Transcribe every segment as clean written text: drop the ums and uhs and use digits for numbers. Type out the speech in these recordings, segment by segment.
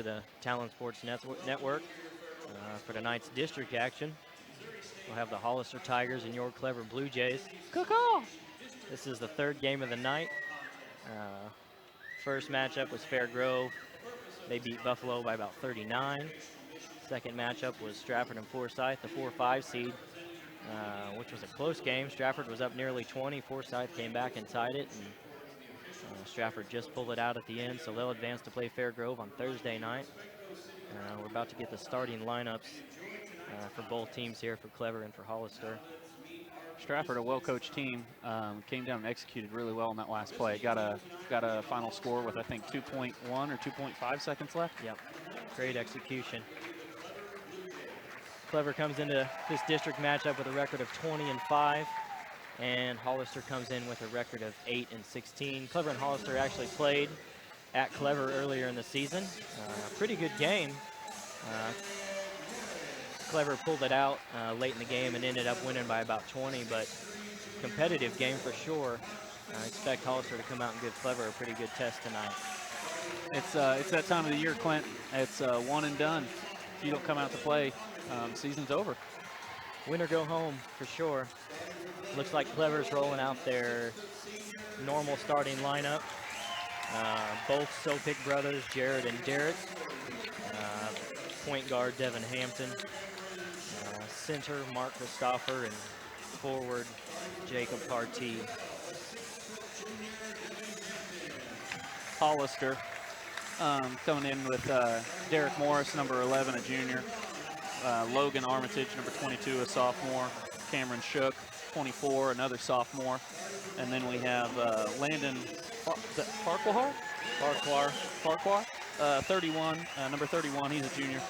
the Talon Sports Network for tonight's district action. We'll have the Hollister Tigers and York Clever Blue Jays. Caw-caw! This is the third game of the night. First matchup was Fair Grove. They beat Buffalo by about 39. Second matchup was Stratford and Forsyth, the 4-5 seed, which was a close game. Stratford was up nearly 20. Forsyth came back and tied it, and Stratford just pulled it out at the end, so they'll advance to play Fair Grove on Thursday night. We're about to get the starting lineups for both teams here, for Clever and for Hollister. Stratford, a well-coached team, came down and executed really well in that last play. Got a final score with, I think, 2.1 or 2.5 seconds left. Yep, great execution. Clever comes into this district matchup with a record of 20-5, and Hollister comes in with a record of 8-16. Clever and Hollister actually played at Clever earlier in the season. Pretty good game. Clever pulled it out late in the game and ended up winning by about 20, but competitive game for sure. I expect Hollister to come out and give Clever a pretty good test tonight. It's that time of the year, Clint. It's one and done. If you don't come out to play, season's over. Win or go home for sure. Looks like Clever's rolling out their normal starting lineup. Both Sopick brothers, Jared and Derek. Point guard Devin Hampton. Center Mark Christopher, and forward Jacob Partee. Hollister coming in with Derek Morris, number 11, a junior. Logan Armitage, number 22, a sophomore. Cameron Shook, 24, another sophomore. And then we have Landon Farquhar, 31, number 31, he's a junior.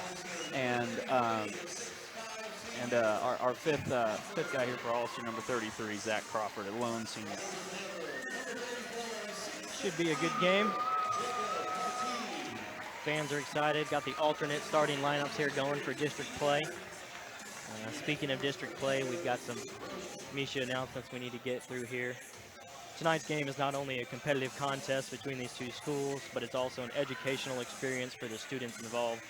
And our fifth guy here for Hollister, number 33, Zach Crawford, a lone senior. Should be a good game. Fans are excited. Got the alternate starting lineups here going for district play. Speaking of district play, we've got some Misha announcements we need to get through here. Tonight's game is not only a competitive contest between these two schools, but it's also an educational experience for the students involved.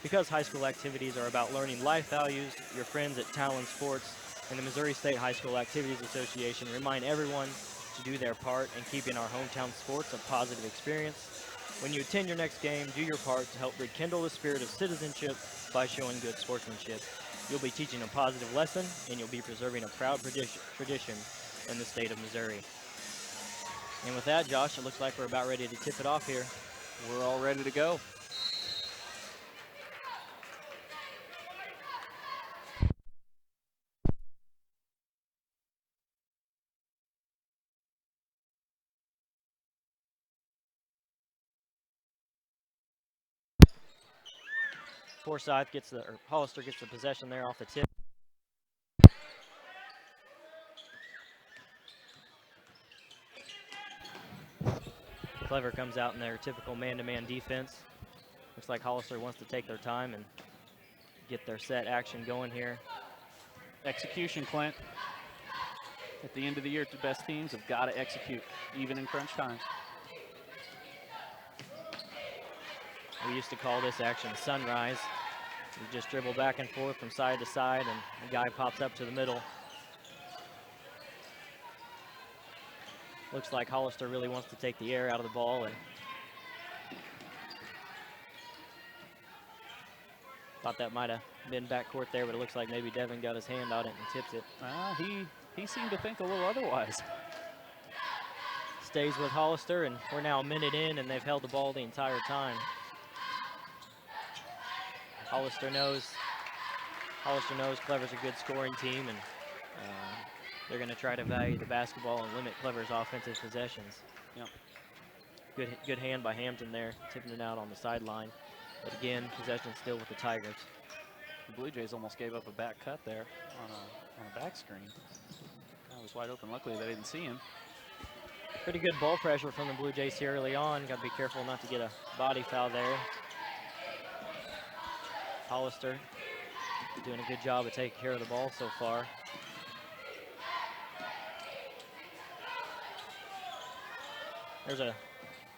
Because high school activities are about learning life values, your friends at Talon Sports and the Missouri State High School Activities Association remind everyone to do their part in keeping our hometown sports a positive experience. When you attend your next game, do your part to help rekindle the spirit of citizenship by showing good sportsmanship. You'll be teaching a positive lesson, and you'll be preserving a proud tradition in the state of Missouri. And with that, Josh, it looks like we're about ready to tip it off here. We're all ready to go. Forsyth gets the, or Hollister gets the possession there off the tip. Clever comes out in their typical man-to-man defense. Looks like Hollister wants to take their time and get their set action going here. Execution, Clint. At the end of the year, the best teams have got to execute, even in crunch times. We used to call this action sunrise. You just dribble back and forth from side to side, and the guy pops up to the middle. Looks like Hollister really wants to take the air out of the ball, and thought that might have been backcourt there, but it looks like maybe Devin got his hand on it and tips it. He seemed to think a little otherwise. Stays with Hollister, and we're now a minute in, and they've held the ball the entire time. Hollister knows Clever's a good scoring team, and they're going to try to value the basketball and limit Clever's offensive possessions. Yep. Good hand by Hampton there, tipping it out on the sideline. But again, possession still with the Tigers. The Blue Jays almost gave up a back cut there on a back screen. Guy was wide open. Luckily, they didn't see him. Pretty good ball pressure from the Blue Jays here early on. Got to be careful not to get a body foul there. Hollister doing a good job of taking care of the ball so far. There's a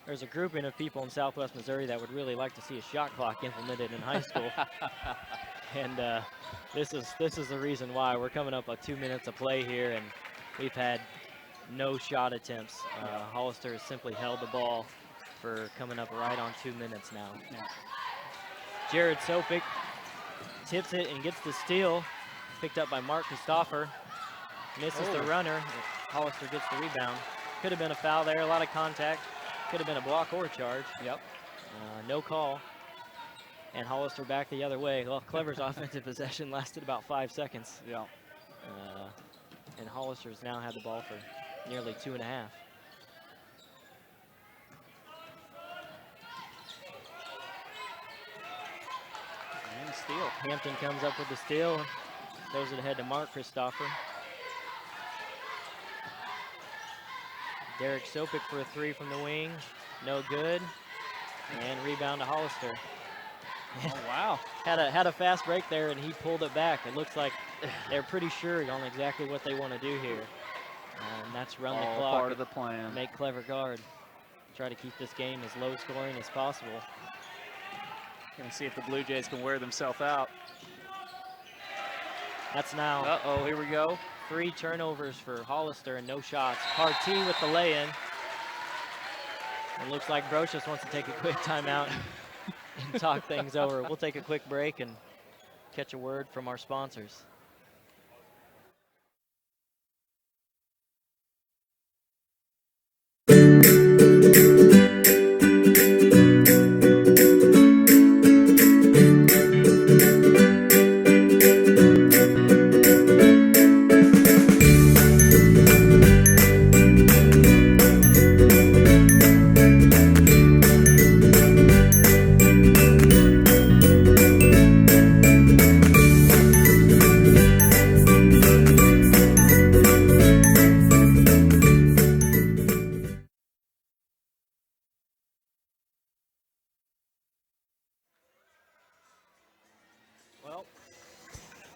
There's a grouping of people in Southwest Missouri that would really like to see a shot clock implemented in high school. And this is the reason why. We're coming up on 2 minutes of play here, and we've had no shot attempts. Hollister has simply held the ball for coming up right on 2 minutes now. Yeah. Jared Sopik tips it and gets the steal, picked up by Mark Christopher. Misses the runner. Hollister gets the rebound. Could have been a foul there, a lot of contact. Could have been a block or a charge. Yep. No call. And Hollister back the other way. Well, Clever's offensive possession lasted about 5 seconds. Yeah. And Hollister's now had the ball for nearly 2.5. And a steal. Hampton comes up with the steal. Throws it ahead to Mark Christopher. Derek Sopik for a 3 from the wing. No good. And rebound to Hollister. Oh, wow. Had a fast break there, and he pulled it back. It looks like they're pretty sure on exactly what they want to do here. And that's run the clock. Part of the plan. Make Clever guard. Try to keep this game as low scoring as possible. Gonna see if the Blue Jays can wear themselves out. That's now Uh-oh, here we go. 3 turnovers for Hollister and no shots. Partee with the lay-in. It looks like Brocious wants to take a quick timeout and talk things over. We'll take a quick break and catch a word from our sponsors.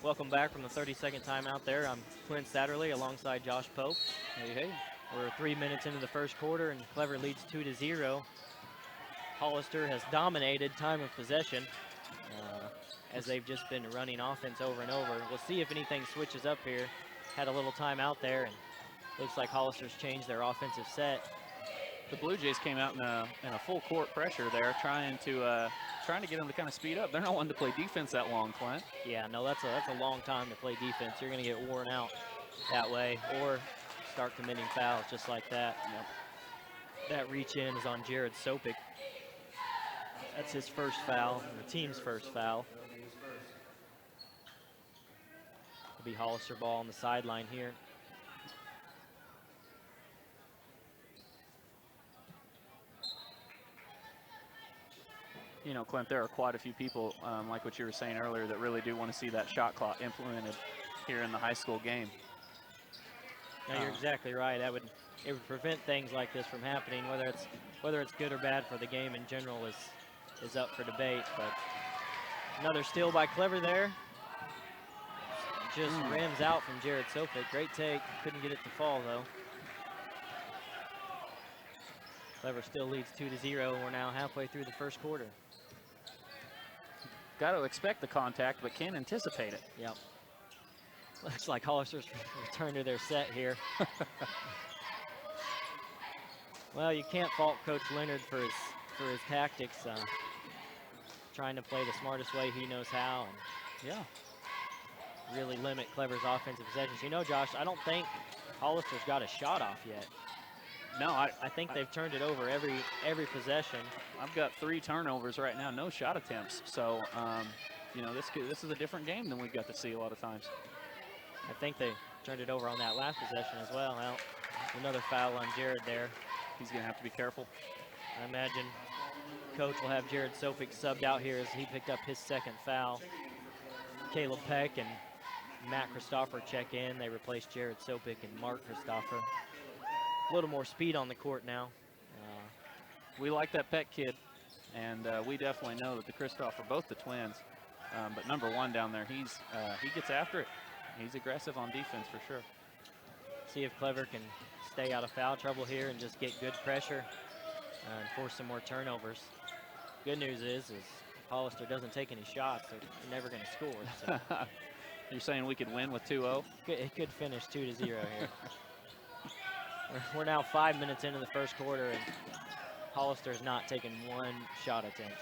Welcome back from the 30-second timeout there. I'm Clint Satterley alongside Josh Pope. Hey. We're 3 minutes into the first quarter, and Clever leads 2-0. Hollister has dominated time of possession as they've just been running offense over and over. We'll see if anything switches up here. Had a little time out there, and looks like Hollister's changed their offensive set. The Blue Jays came out in a full court pressure there, trying to get them to kind of speed up. They're not wanting to play defense that long, Clint. Yeah, no, that's a long time to play defense. You're going to get worn out that way, or start committing fouls just like that. Yep. That reach in is on Jared Sopik. That's his first foul, the team's first foul. It'll be Hollister ball on the sideline here. You know, Clint, there are quite a few people, like what you were saying earlier, that really do want to see that shot clock implemented here in the high school game. No, you're exactly right. It would prevent things like this from happening. Whether it's good or bad for the game in general is up for debate. But another steal by Clever there. Just rims out from Jared Sopik. Great take. Couldn't get it to fall though. Clever still leads 2-0, and we're now halfway through the first quarter. Got to expect the contact, but can't anticipate it. Yep. Looks like Hollister's return to their set here. Well, you can't fault Coach Leonard for his tactics, trying to play the smartest way he knows how, and really limit Clever's offensive possessions. You know, Josh, I don't think Hollister's got a shot off yet. No, I think they've turned it over every possession. I've got 3 turnovers right now, no shot attempts. So, you know, this is a different game than we've got to see a lot of times. I think they turned it over on that last possession as well. Well, another foul on Jared there. He's going to have to be careful. I imagine Coach will have Jared Sopik subbed out here as he picked up his second foul. Caleb Peck and Matt Christopher check in. They replace Jared Sopik and Mark Christopher. A little more speed on the court now. We like that Peck kid, and we definitely know that the Christopher, both the twins, but number 1 down there, he gets after it. He's aggressive on defense for sure. See if Clever can stay out of foul trouble here and just get good pressure and force some more turnovers. Good news is Hollister doesn't take any shots, so they're never going to score. So You're saying we could win with 2-0? it could finish 2-0 here. We're now 5 minutes into the first quarter, and Hollister's not taken one shot attempt.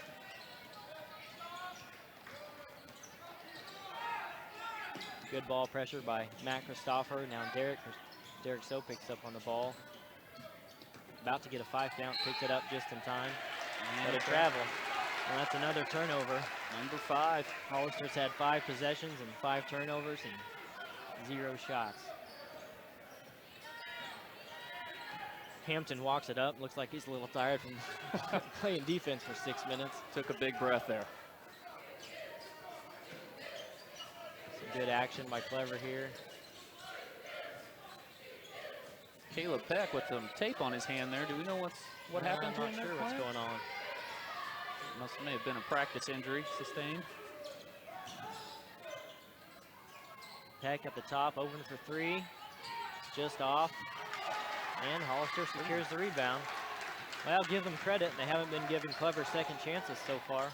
Good ball pressure by Matt Christopher. Now Derek So picks up on the ball. About to get a 5 count, picked it up just in time. Let it travel. And that's another turnover. Number 5. Hollister's had 5 possessions and 5 turnovers and 0 shots. Hampton walks it up. Looks like he's a little tired from playing defense for 6 minutes. Took a big breath there. Some good action by Clever here. Caleb Peck with some tape on his hand there. Do we know what happened to him? I'm not sure what's going on. May have been a practice injury sustained. Peck at the top, open for 3. It's just off. And Hollister secures the rebound. Well, I'll give them credit. They haven't been giving Clever second chances so far.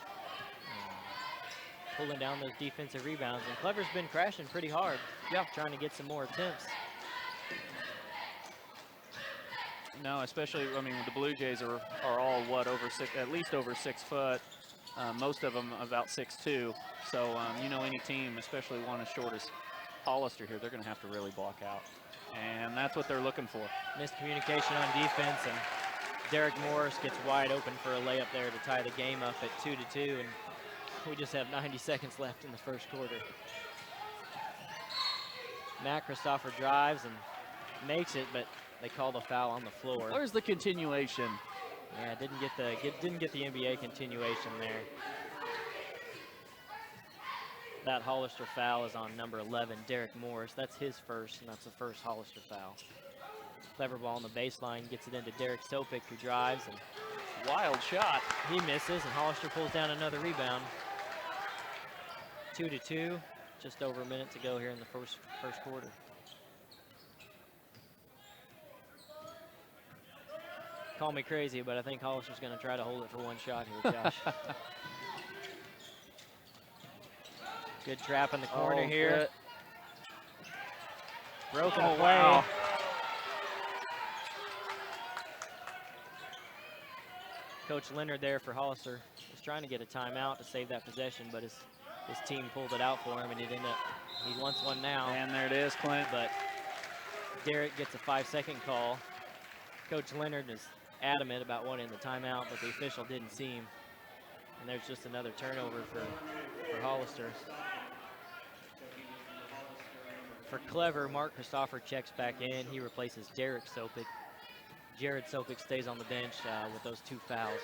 Pulling down those defensive rebounds. And Clever's been crashing pretty hard. Yeah, trying to get some more attempts. No, especially, I mean, the Blue Jays are all, what, at least over 6 foot. Most of them about 6'2". So, you know, any team, especially one as short as Hollister here, they're going to have to really block out. And that's what they're looking for. Miscommunication on defense, and Derek Morris gets wide open for a layup there to tie the game up at 2-2, and we just have 90 seconds left in the first quarter. Matt Christopher drives and makes it, but they call the foul on the floor. Where's the continuation? Yeah, didn't get the NBA continuation there. That Hollister foul is on number 11, Derek Morris. That's his first, and that's the first Hollister foul. Clever ball on the baseline, gets it into Derek Sopick, who drives, and wild shot. He misses, and Hollister pulls down another rebound. 2-2, just over a minute to go here in the first quarter. Call me crazy, but I think Hollister's going to try to hold it for one shot here, Josh. Good trap in the corner here. Good. Broken play. Wow. Coach Leonard there for Hollister was trying to get a timeout to save that possession, but his team pulled it out for him, and he wants one now. And there it is, Clint. But Derek gets a 5-second call. Coach Leonard is adamant about wanting the timeout, but the official didn't see him. And there's just another turnover for Hollister. For Clever, Mark Christopher checks back in. He replaces Derek Sopick. Jared Sopick stays on the bench with those 2 fouls.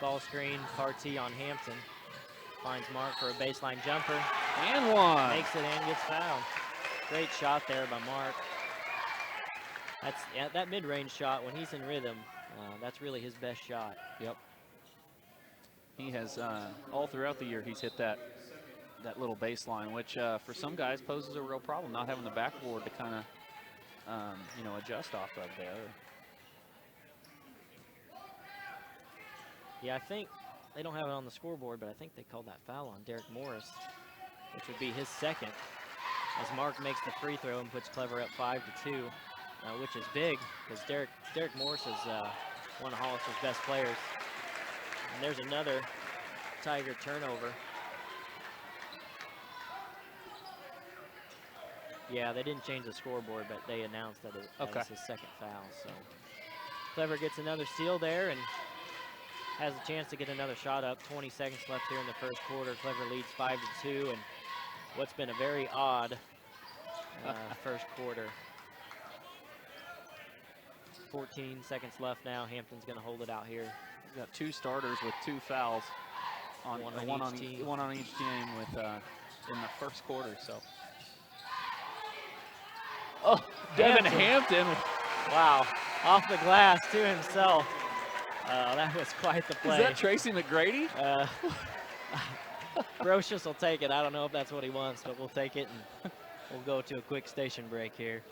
Ball screen, Partee on Hampton. Finds Mark for a baseline jumper. And one. Makes it and gets fouled. Great shot there by Mark. That mid-range shot, when he's in rhythm, that's really his best shot. Yep. He has, all throughout the year, he's hit that little baseline, which for some guys poses a real problem, not having the backboard to kind of, you know, adjust off of there. Yeah, I think they don't have it on the scoreboard, but I think they called that foul on Derek Morris, which would be his second, as Mark makes the free throw and puts Clever up 5-2, which is big because Derek Morris is one of Hollister's best players. And there's another Tiger turnover. Yeah, they didn't change the scoreboard, but they announced that that was his second foul. So Clever gets another steal there and has a chance to get another shot up. 20 seconds left here in the first quarter. Clever leads 5-2, and what's been a very odd first quarter. 14 seconds left now. Hampton's going to hold it out here. We've got 2 starters with 2 fouls on one on each team with in the first quarter. So, Devin Hampton. Wow, off the glass to himself. That was quite the play. Is that Tracy McGrady? Brocious will take it. I don't know if that's what he wants, but we'll take it, and we'll go to a quick station break here.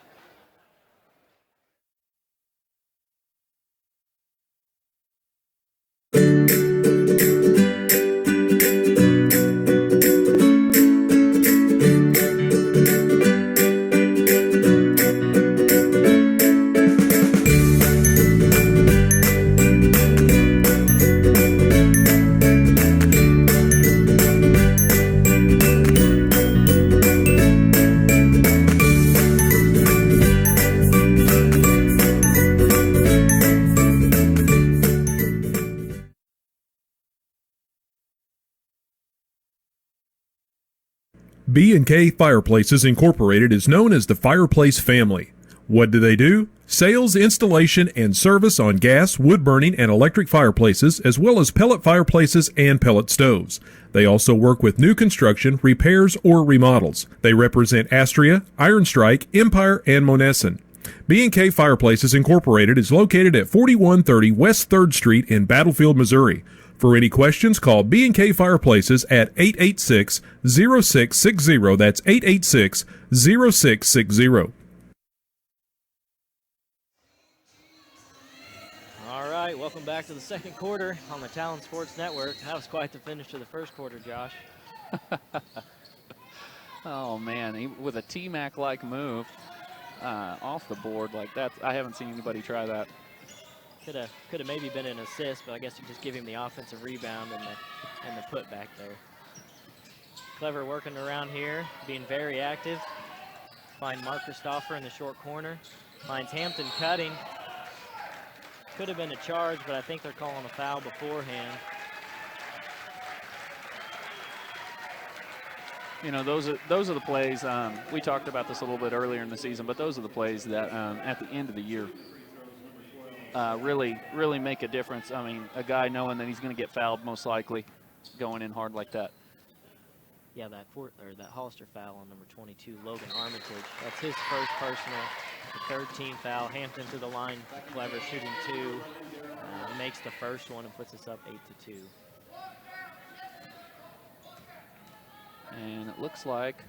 B&K Fireplaces Incorporated is known as the Fireplace Family. What do? Sales, installation, and service on gas, wood burning, and electric fireplaces, as well as pellet fireplaces and pellet stoves. They also work with new construction, repairs, or remodels. They represent Astria, Iron Strike, Empire, and Monessen. B&K Fireplaces Incorporated is located at 4130 West 3rd Street in Battlefield, Missouri. For any questions, call B&K Fireplaces at 886-0660. That's 886-0660. All right, welcome back to the second quarter on the Talon Sports Network. That was quite the finish to the first quarter, Josh. Oh, man, with a T-Mac-like move off the board like that, I haven't seen anybody try that. Could have maybe been an assist, but I guess you just give him the offensive rebound and the putback there. Clever working around here, being very active. Find Mark Christopher in the short corner. Finds Hampton cutting. Could have been a charge, but I think they're calling a foul beforehand. You know, those are the plays. We talked about this a little bit earlier in the season, but those are the plays that at the end of the year really make a difference. I mean, a guy knowing that he's going to get fouled most likely, going in hard like that. Yeah, that Hollister foul on number 22, Logan Armitage. That's his first personal, the third team foul. Hampton to the line, Clever shooting two, makes the first one and puts us up 8-2. And it looks like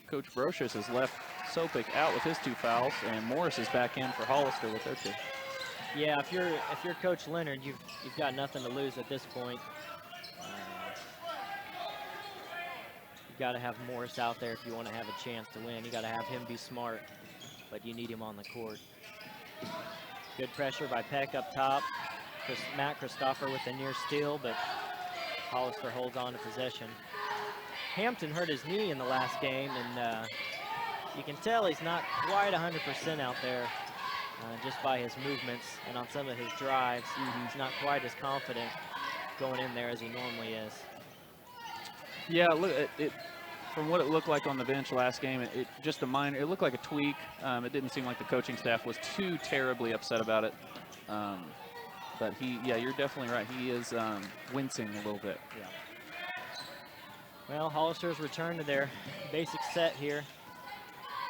Coach Brocious has left Sopik out with his two fouls, and Morris is back in for Hollister with their two. Yeah, if you're Coach Leonard, you've got nothing to lose at this point. You've got to have Morris out there if you want to have a chance to win. You got to have him be smart, but you need him on the court. Good pressure by Peck up top. Matt Christopher with the near steal, but Hollister holds on to possession. Hampton hurt his knee in the last game, and you can tell he's not quite 100% out there just by his movements and on some of his drives. He's not quite as confident going in there as he normally is. Yeah, look, from what it looked like on the bench last game, it just a minor. It looked like a tweak. It didn't seem like the coaching staff was too terribly upset about it. But you're definitely right. He is wincing a little bit. Yeah. Well, Hollister's returned to their basic set here,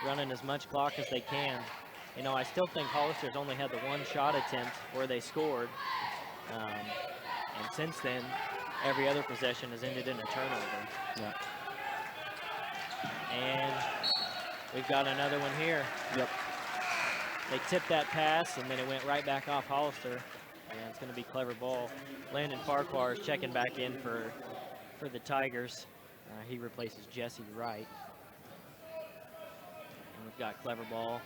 running as much clock as they can. You know, I still think Hollister's only had the one shot attempt where they scored. And since then, every other possession has ended in a turnover. Yeah. And we've got another one here. Yep. They tipped that pass, and then it went right back off Hollister. And it's going to be Clever ball. Landon Farquhar is checking back in for the Tigers. He replaces Jesse Wright. And we've got Clever ball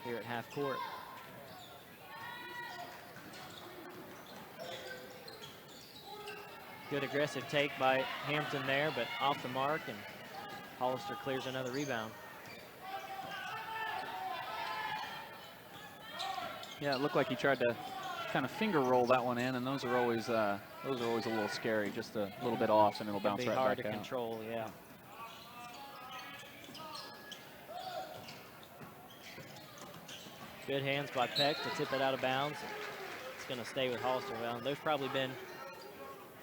here at half court. Good aggressive take by Hampton there, but off the mark, and Hollister clears another rebound. Yeah, it looked like he tried to kind of finger roll that one in, and those are always a little scary. Just a little bit off, and it'll bounce right back out. Hard to control, yeah. Good hands by Peck to tip it out of bounds. It's going to stay with Hollister. Well, there's probably been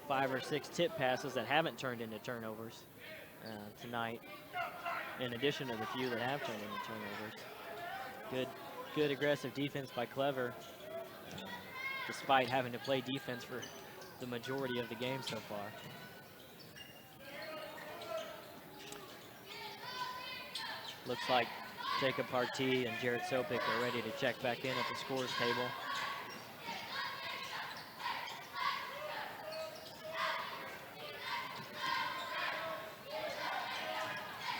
5 or 6 tip passes that haven't turned into turnovers tonight, in addition to the few that have turned into turnovers. Good aggressive defense by Clever, despite having to play defense for the majority of the game so far. Looks like Jacob Partee and Jared Sopik are ready to check back in at the scores table.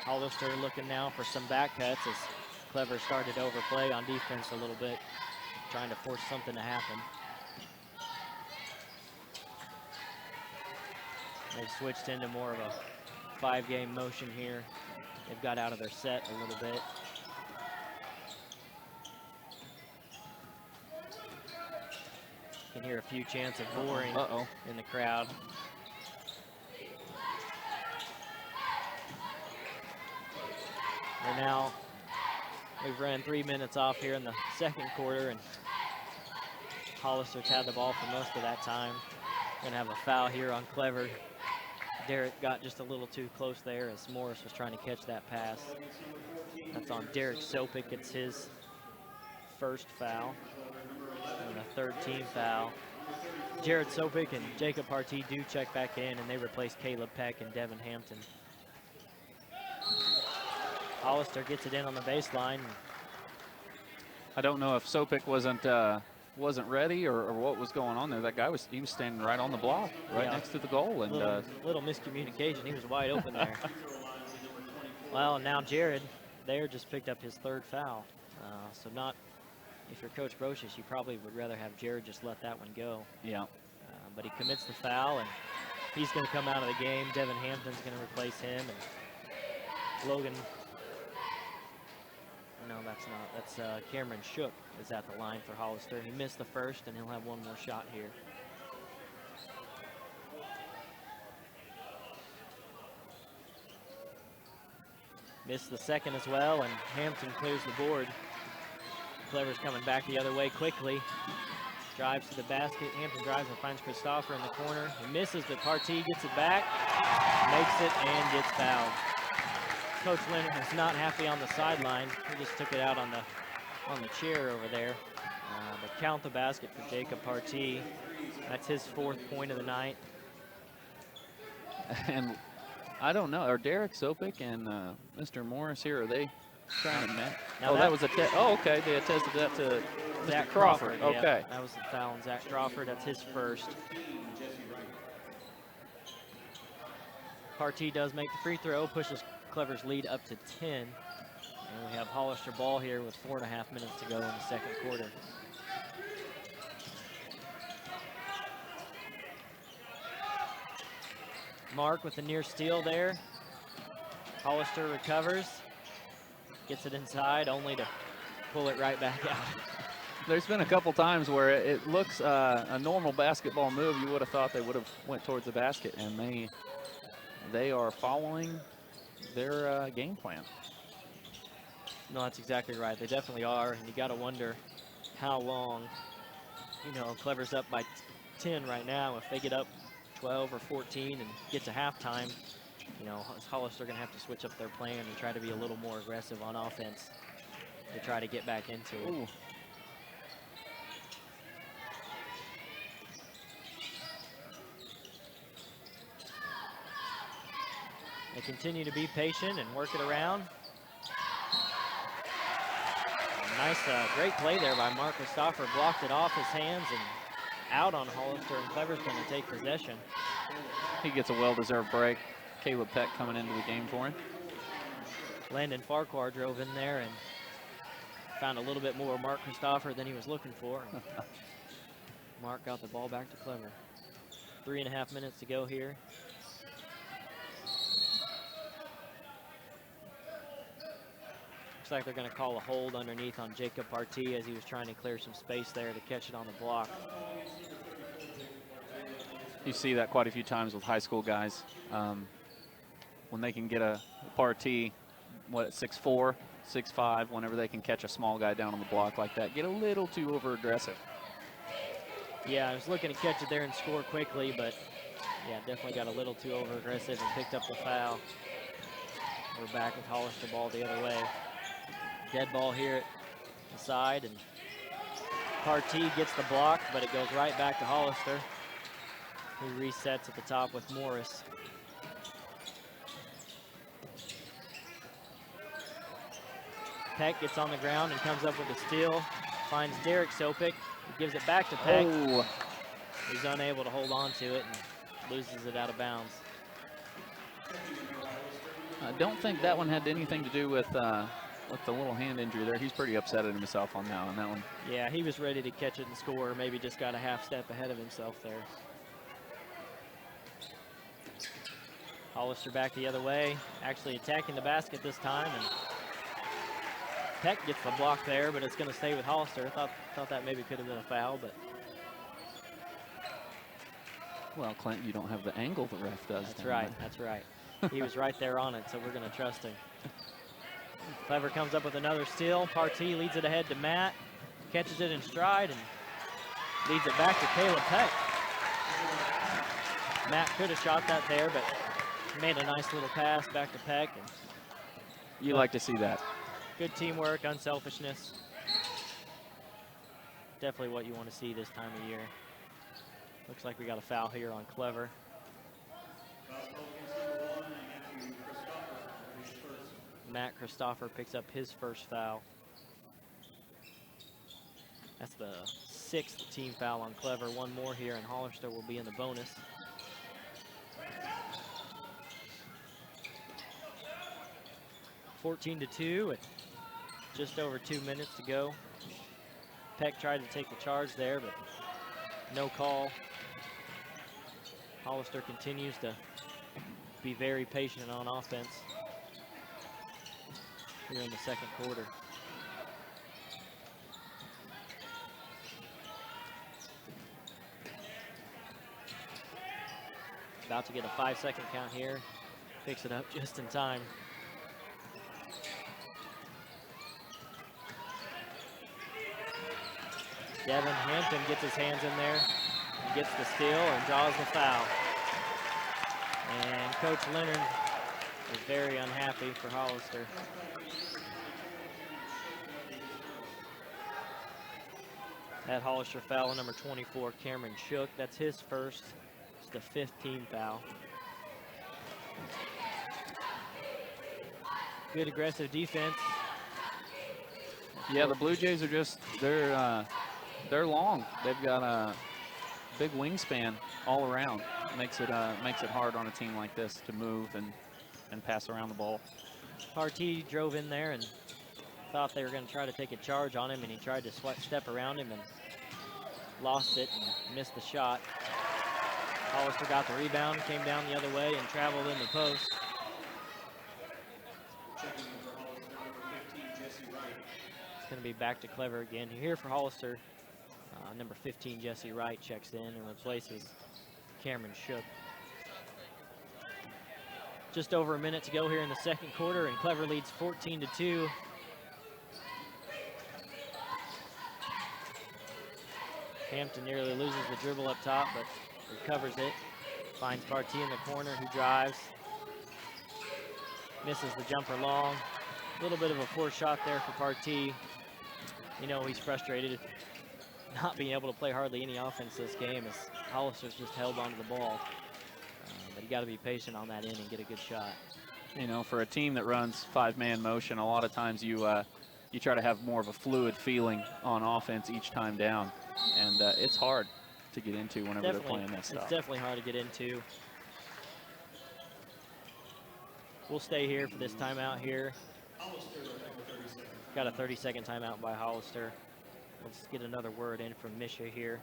Hollister looking now for some back cuts as Clever started to overplay on defense a little bit, trying to force something to happen. They've switched into more of a 5-game motion here. They've got out of their set a little bit. You can hear a few chants of boring in the crowd. We've ran 3 minutes off here in the second quarter, and Hollister's had the ball for most of that time. Gonna have a foul here on Clever. Derek got just a little too close there as Morris was trying to catch that pass. That's on Derek Sopick. It's his first foul and a third team foul. Jared Sopick and Jacob Partee do check back in, and they replace Caleb Peck and Devin Hampton. Hollister gets it in on the baseline. I don't know if Sopick wasn't ready or what was going on there. That guy was standing right on the block, right next to the goal, and little miscommunication. He was wide open there. Well, now Jared there just picked up his third foul. So not, if you're Coach Brocious, you probably would rather have Jared just let that one go. Yeah. But he commits the foul, and he's going to come out of the game. Devin Hampton's going to replace him, and Logan. No, that's not. That's Cameron Shook is at the line for Hollister. He missed the first, and he'll have one more shot here. Missed the second as well, and Hampton clears the board. Clever's coming back the other way quickly. Drives to the basket. Hampton drives and finds Christopher in the corner. He misses, but Partee gets it back, makes it, and gets fouled. Coach Leonard is not happy on the sideline. He just took it out on the chair over there. But count the basket for Jacob Partee. That's his 4th point of the night. And I don't know, are Derek Sopick and Mr. Morris here, are they trying to match? Oh, that was a okay, they attested that to Zach Mr. Crawford. Yeah, okay. that was the foul on Zach Crawford. That's his first. Partee does make the free throw, pushes Clever's lead up to 10. And we have Hollister ball here with 4.5 minutes to go in the second quarter. Mark with the near steal there. Hollister recovers, gets it inside, only to pull it right back out. There's been a couple times where it looks a normal basketball move. You would have thought they would have went towards the basket, and they are following their game plan. No, that's exactly right. They definitely are, and you got to wonder how long. You know, Clever's up by 10 right now. If they get up 12 or 14 and get to halftime, you know, Hollister going to have to switch up their plan and try to be a little more aggressive on offense to try to get back into it. Ooh. They continue to be patient and work it around. Nice, great play there by Mark Christopher. Blocked it off his hands and out on Hollister, and Clever's going to take possession. He gets a well-deserved break. Caleb Peck coming into the game for him. Landon Farquhar drove in there and found a little bit more Mark Christopher than he was looking for. Mark got the ball back to Clever. 3.5 minutes to go here. Looks like they're going to call a hold underneath on Jacob Partee as he was trying to clear some space there to catch it on the block. You see that quite a few times with high school guys. When they can get a Partee, what, 6'4", 6'5", whenever they can catch a small guy down on the block like that, get a little too over-aggressive. Yeah, I was looking to catch it there and score quickly, but yeah, definitely got a little too over-aggressive and picked up the foul. We're back with Hollister ball the other way. Dead ball here at the side, and Partee gets the block, but it goes right back to Hollister, who resets at the top with Morris. Peck gets on the ground and comes up with a steal, finds Derek Sopick, he gives it back to Peck. Oh. He's unable to hold on to it and loses it out of bounds. I don't think that one had anything to do with the little hand injury there. He's pretty upset at himself on that one. Yeah, he was ready to catch it and score, maybe just got a half step ahead of himself there. Hollister back the other way, actually attacking the basket this time, and Peck gets the block there, but it's going to stay with Hollister. Thought that maybe could have been a foul, but. Well, Clint, you don't have the angle the ref does. That's right, that's right. He was right there on it, so we're going to trust him. Clever comes up with another steal. Partee leads it ahead to Matt, catches it in stride, and leads it back to Caleb Peck. Matt could have shot that there, but made a nice little pass back to Peck. And You like to see that. good teamwork, unselfishness. Definitely what you want to see this time of year. Looks like we got a foul here on Clever. Matt Christopher picks up his first foul. That's the 6th team foul on Clever. One more here, and Hollister will be in the bonus. (14-2) with just over 2 minutes to go. Peck tried to take the charge there, but no call. Hollister continues to be very patient on offense here in the second quarter. About to get a 5-second count here. Picks it up just in time. Devin Hampton gets his hands in there and gets the steal and draws the foul. And Coach Leonard is very unhappy for Hollister. That Hollister foul on number 24, Cameron Shook. That's his first. It's the 5th team foul. Good aggressive defense. Yeah, the Blue Jays are just, they're long. They've got a big wingspan all around. Makes it hard on a team like this to move and pass around the ball. Partee drove in there and thought they were going to try to take a charge on him, and he tried to step around him and lost it and missed the shot. Hollister got the rebound, came down the other way and traveled in the post. It's going to be back to Clever again. Here for Hollister, number 15, Jesse Wright, checks in and replaces Cameron Shook. Just over a minute to go here in the second quarter, and Clever leads 14-2. Hampton nearly loses the dribble up top, but recovers it. Finds Partee in the corner, who drives. Misses the jumper long. A little bit of a poor shot there for Partee. You know, he's frustrated not being able to play hardly any offense this game as Hollister's just held onto the ball. But you got to be patient on that end and get a good shot. You know, for a team that runs 5-man motion, a lot of times you try to have more of a fluid feeling on offense each time down, and it's hard to get into whenever they're playing this stuff. It's definitely hard to get into. We'll stay here for this timeout here. Got a 30-second timeout by Hollister. Let's get another word in from Misha here.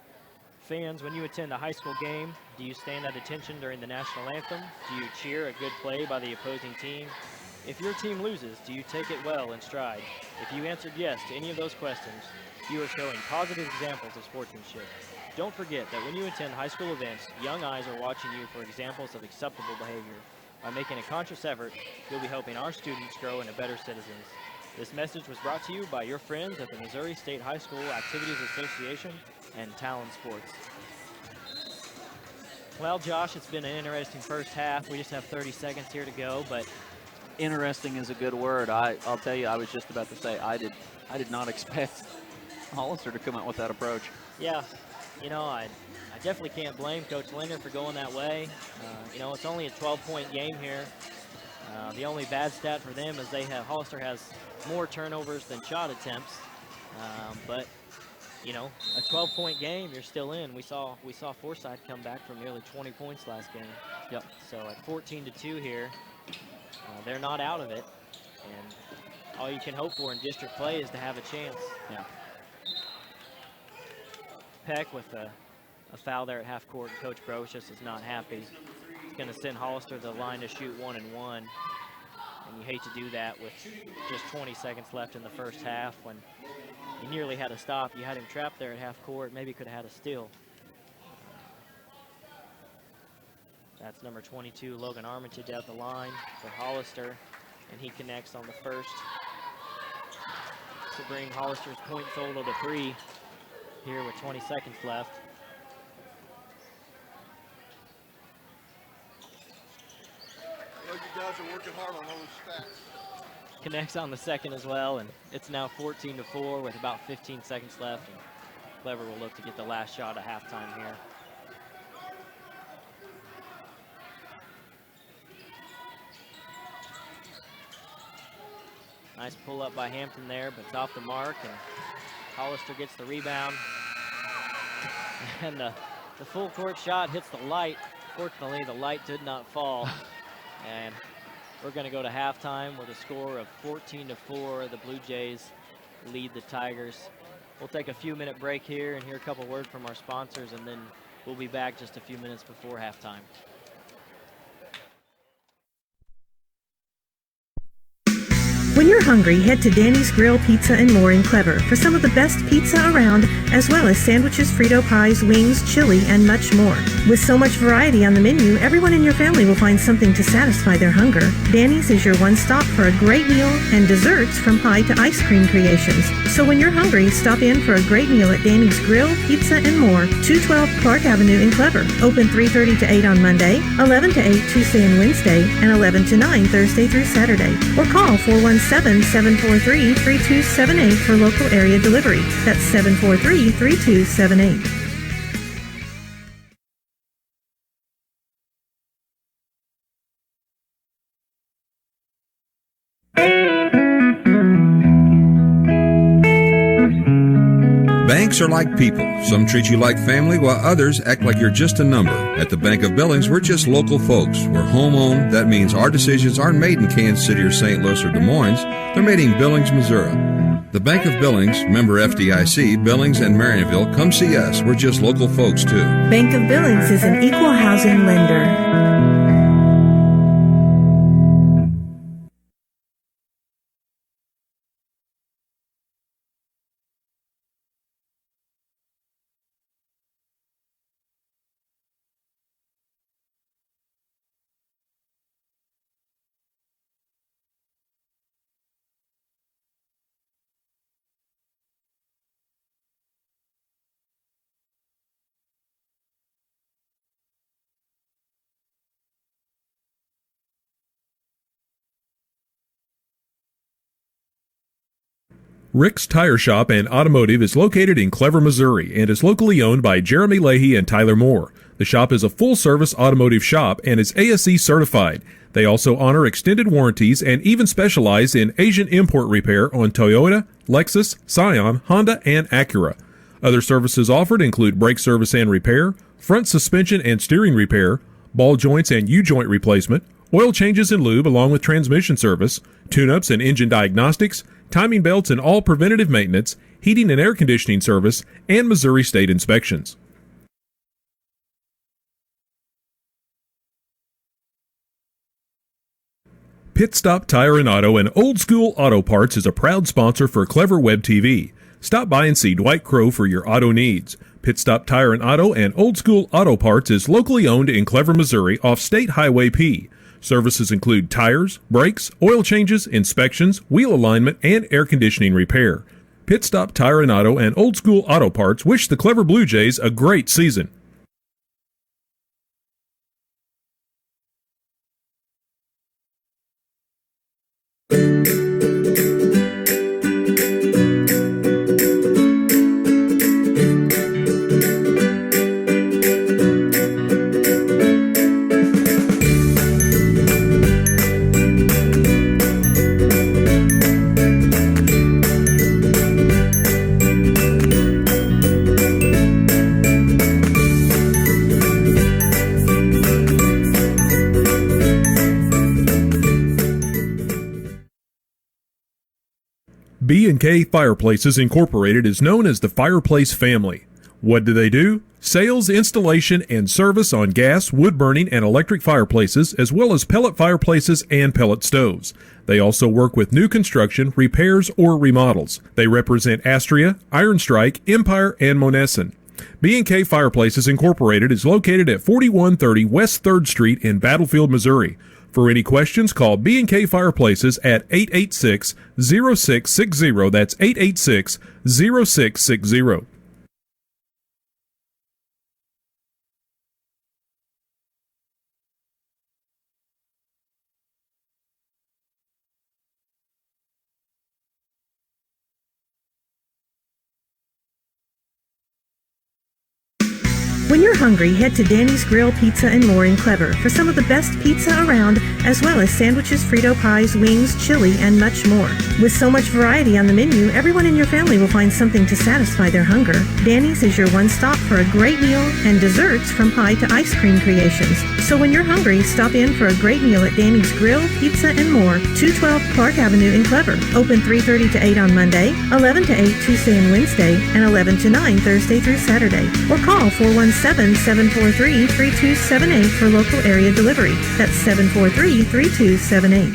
Fans, when you attend a high school game, do you stand at attention during the national anthem? Do you cheer a good play by the opposing team? If your team loses, do you take it well in stride? If you answered yes to any of those questions, you are showing positive examples of sportsmanship. Don't forget that when you attend high school events, young eyes are watching you for examples of acceptable behavior. By making a conscious effort, you'll be helping our students grow into better citizens. This message was brought to you by your friends at the Missouri State High School Activities Association and Talon Sports. Well, Josh, it's been an interesting first half. We just have 30 seconds here to go, but Interesting is a good word. I'll tell you, I was just about to say I did not expect Hollister to come out with that approach. yeah, you know, I definitely can't blame Coach Leonard for going that way. You know, it's only a 12-point game here. The only bad stat for them is Hollister has more turnovers than shot attempts. But you know, a 12-point game, you're still in. We saw Forsyth come back from nearly 20 points last game. Yep. So at 14-2 here, they're not out of it, and all you can hope for in district play is to have a chance. Yeah. Peck with a foul there at half court. Coach Brocious is not happy. He's going to send Hollister to the line to shoot 1-1. And you hate to do that with just 20 seconds left in the first half when you nearly had a stop. You had him trapped there at half court. Maybe could have had a steal. That's number 22, Logan Armitage, at the line for Hollister, and he connects on the first. will bring Hollister's point total to 3 here with 20 seconds left. You guys are working hard on those stats. Connects on the second as well, and it's now 14-4 with about 15 seconds left. And Clever will look to get the last shot at halftime here. Nice pull up by Hampton there, but it's off the mark, and Hollister gets the rebound. And the full court shot hits the light. Fortunately, the light did not fall. And we're going to go to halftime with a score of 14-4. The Blue Jays lead the Tigers. We'll take a few-minute break here and hear a couple words from our sponsors, and then we'll be back just a few minutes before halftime. When you're hungry, head to Danny's Grill Pizza and More in Clever for some of the best pizza around, as well as sandwiches, Frito pies, wings, chili, and much more. With so much variety on the menu, everyone in your family will find something to satisfy their hunger. Danny's is your one stop for a great meal and desserts from pie to ice cream creations. So when you're hungry, stop in for a great meal at Danny's Grill Pizza and More, 212 Clark Avenue in Clever. Open 3:30 to 8 on Monday, 11 to 8 Tuesday and Wednesday, and 11 to 9 Thursday through Saturday. Or call 417-743-3278 for local area delivery. That's 743-3278. Banks are like people. Some treat you like family, while others act like you're just a number. At the Bank of Billings, we're just local folks. We're home-owned. That means our decisions aren't made in Kansas City or St. Louis or Des Moines. They're made in Billings, Missouri. The Bank of Billings, member FDIC, Billings and Marionville, come see us. We're just local folks, too. Bank of Billings is an equal housing lender. Rick's Tire Shop and Automotive is located in Clever, Missouri, and is locally owned by Jeremy Leahy and Tyler Moore. The shop is a full-service automotive shop and is ASE certified. They also honor extended warranties and even specialize in Asian import repair on Toyota, Lexus, Scion, Honda, and Acura. Other services offered include brake service and repair, front suspension and steering repair, ball joints and U-joint replacement, oil changes and lube along with transmission service, tune-ups and engine diagnostics, timing belts and all preventative maintenance, heating and air conditioning service, and Missouri State inspections. Pit Stop Tire and Auto and Old School Auto Parts is a proud sponsor for Clever Web TV. Stop by and see Dwight Crow for your auto needs. Pit Stop Tire and Auto and Old School Auto Parts is locally owned in Clever, Missouri off State Highway P. Services include tires, brakes, oil changes, inspections, wheel alignment, and air conditioning repair. Pit Stop Tire and Auto and Old School Auto Parts wish the Clever Blue Jays a great season. B&K Fireplaces Incorporated is known as the Fireplace Family. What do they do? Sales, installation, and service on gas, wood burning, and electric fireplaces, as well as pellet fireplaces and pellet stoves. They also work with new construction, repairs, or remodels. They represent Astria, Iron Strike, Empire, and Monessen. B&K Fireplaces Incorporated is located at 4130 West 3rd Street in Battlefield, Missouri. For any questions, call B&K Fireplaces at 886-0660. That's 886-0660. When you're hungry, head to Danny's Grill Pizza and More in Clever for some of the best pizza around, as well as sandwiches, Frito pies, wings, chili, and much more. With so much variety on the menu, everyone in your family will find something to satisfy their hunger. Danny's is your one stop for a great meal and desserts from pie to ice cream creations. So when you're hungry, stop in for a great meal at Danny's Grill Pizza and More, 212 Clark Avenue in Clever. Open 3:30 to 8 on Monday, 11 to 8 Tuesday and Wednesday, and 11 to 9 Thursday through Saturday. Or call 417-743-3278 for local area delivery. That's 743-3278.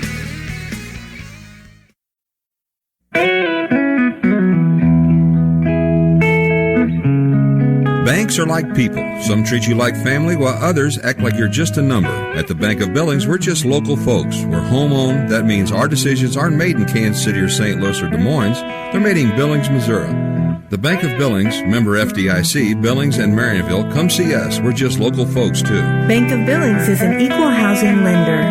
Banks are like people. Some treat you like family, while others act like you're just a number. At the Bank of Billings, we're just local folks. We're home-owned. That means our decisions aren't made in Kansas City or St. Louis or Des Moines. They're made in Billings, Missouri. The Bank of Billings, member FDIC, Billings and Marionville, come see us. We're just local folks, too. Bank of Billings is an equal housing lender.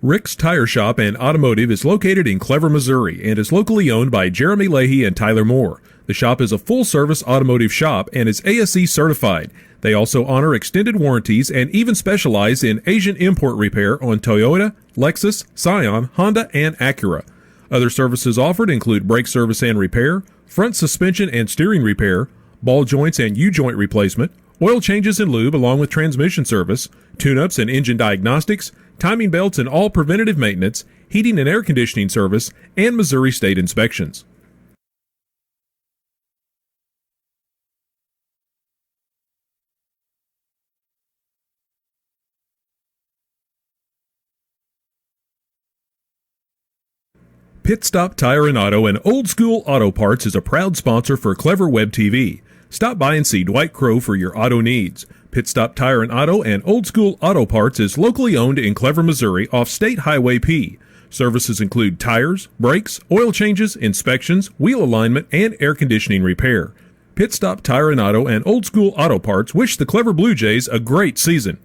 Rick's Tire Shop and Automotive is located in Clever, Missouri, and is locally owned by Jeremy Leahy and Tyler Moore. The shop is a full-service automotive shop and is ASE certified. They also honor extended warranties and even specialize in Asian import repair on Toyota, Lexus, Scion, Honda, and Acura. Other services offered include brake service and repair, front suspension and steering repair, ball joints and U-joint replacement, oil changes and lube along with transmission service, tune-ups and engine diagnostics, timing belts and all preventative maintenance, heating and air conditioning service, and Missouri State inspections. Pit Stop Tire and Auto and Old School Auto Parts is a proud sponsor for Clever Web TV. Stop by and see Dwight Crow for your auto needs. Pit Stop Tire and Auto and Old School Auto Parts is locally owned in Clever, Missouri off State Highway P. Services include tires, brakes, oil changes, inspections, wheel alignment, and air conditioning repair. Pit Stop Tire and Auto and Old School Auto Parts wish the Clever Blue Jays a great season.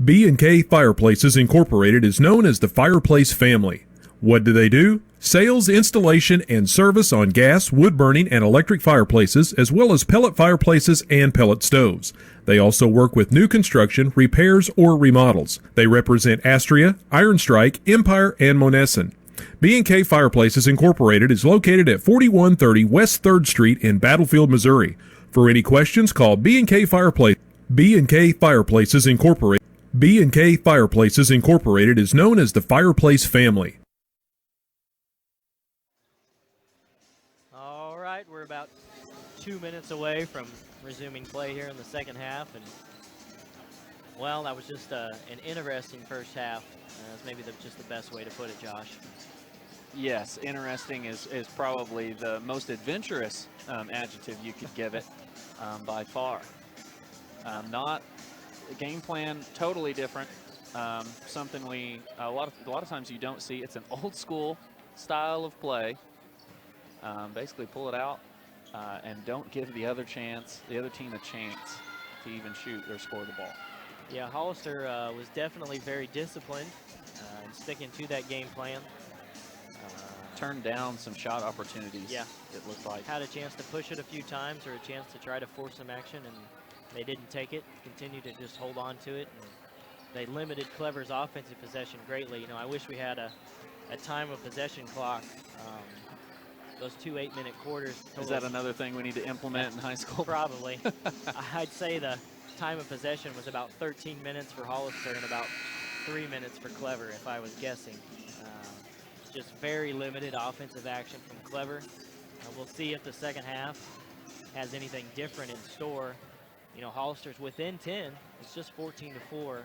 B&K Fireplaces Incorporated is known as the Fireplace family. What do they do? Sales, installation, and service on gas, wood burning, and electric fireplaces, as well as pellet fireplaces and pellet stoves. They also work with new construction, repairs, or remodels. They represent Astria, Iron Strike, Empire, and Monessen. B&K Fireplaces Incorporated is located at 4130 West 3rd Street in Battlefield, Missouri. For any questions, call B&K Fireplace. B&K Fireplaces Incorporated. B&K Fireplaces Incorporated is known as the Fireplace family. All right, we're about 2 minutes away from resuming play here in the second half, and well, that was just an interesting first half. That's maybe just the best way to put it, Josh. Yes, interesting is probably the most adventurous adjective you could give it by far. Not a game plan, totally different. Something a lot of times you don't see. It's an old school style of play. Basically pull it out and don't give the other team a chance to even shoot or score the ball. Yeah, Hollister was definitely very disciplined and sticking to that game plan. Turned down some shot opportunities. Yeah, it looked like. Had a chance to push it a few times or a chance to try to force some action, and they didn't take it. Continued to just hold on to it. And they limited Clever's offensive possession greatly. You know, I wish we had a time of possession clock. Those 2 8-minute quarters. Is that another thing we need to implement in high school? Probably. I'd say the time of possession was about 13 minutes for Hollister and about 3 minutes for Clever, if I was guessing. just very limited offensive action from Clever. We'll see if the second half has anything different in store. You know, Hollister's within 10. It's just 14-4.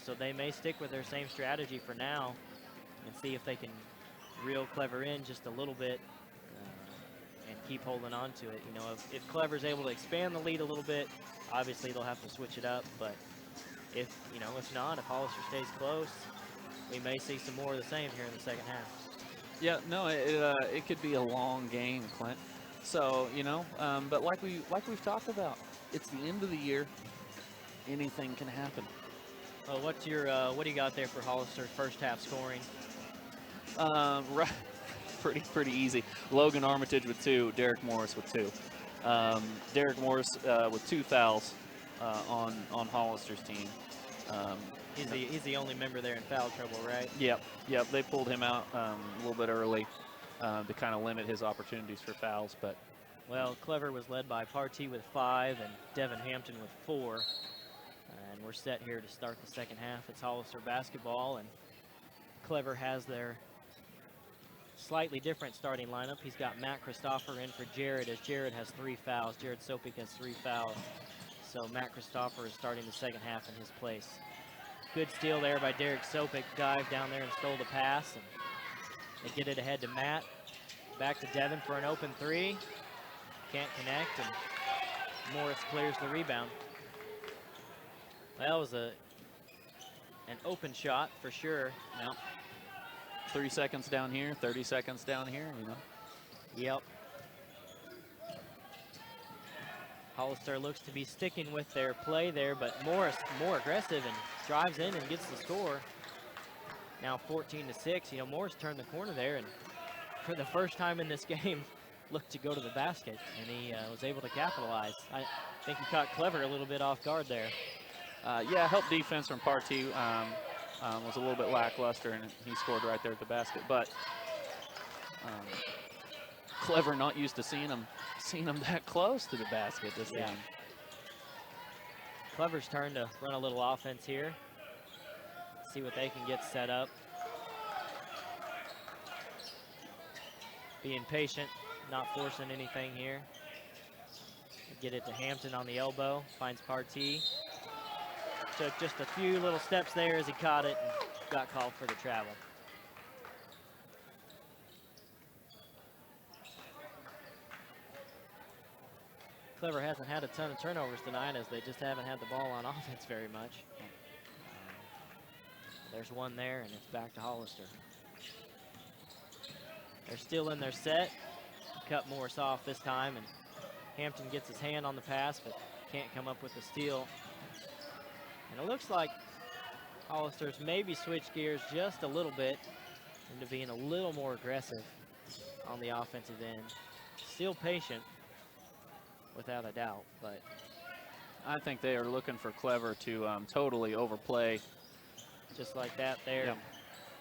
So they may stick with their same strategy for now and see if they can reel Clever in just a little bit and keep holding on to it. You know, if Clever's able to expand the lead a little bit, obviously they'll have to switch it up. But if not, if Hollister stays close, we may see some more of the same here in the second half. Yeah, no, it could be a long game, Clint. So, you know, but like we've talked about, it's the end of the year. Anything can happen. Well, what do you got there for Hollister's first half scoring? Right, pretty easy. Logan Armitage with 2, Derek Morris with 2. Derek Morris with 2 fouls on Hollister's team. He's the only member there in foul trouble, right? Yep. They pulled him out a little bit early to kind of limit his opportunities for fouls. But well, Clever was led by Partee with 5 and Devin Hampton with 4. And we're set here to start the second half. It's Hollister basketball, and Clever has their slightly different starting lineup. He's got Matt Christopher in for Jared, as Jared has 3 fouls. Jared Sopik has 3 fouls. So Matt Christopher is starting the second half in his place. Good steal there by Derek Sopik. Dived down there and stole the pass. And they get it ahead to Matt. Back to Devin for an open 3. Can't connect, and Morris clears the rebound. That was an open shot for sure. now, 3 seconds down here, 30 seconds down here, you know. Yep. Hollister looks to be sticking with their play there, but Morris more aggressive and drives in and gets the score. Now 14-6. You know, Morris turned the corner there, and for the first time in this game, looked to go to the basket, and he was able to capitalize. I think he caught Clever a little bit off guard there. Yeah, help defense from Partee was a little bit lackluster, and he scored right there at the basket. But Clever not used to seeing him that close to the basket this game. Clever's turn to run a little offense here. See what they can get set up. Being patient, not forcing anything here. Get it to Hampton on the elbow, finds Partee. Took just a few little steps there as he caught it and got called for the travel. Clever hasn't had a ton of turnovers tonight, as they just haven't had the ball on offense very much. There's one there, and it's back to Hollister. They're still in their set. Cut Morris off this time, and Hampton gets his hand on the pass, but can't come up with the steal. And it looks like Hollister's maybe switched gears just a little bit into being a little more aggressive on the offensive end. Still patient, without a doubt, but I think they are looking for Clever to totally overplay. Just like that there, Yeah. and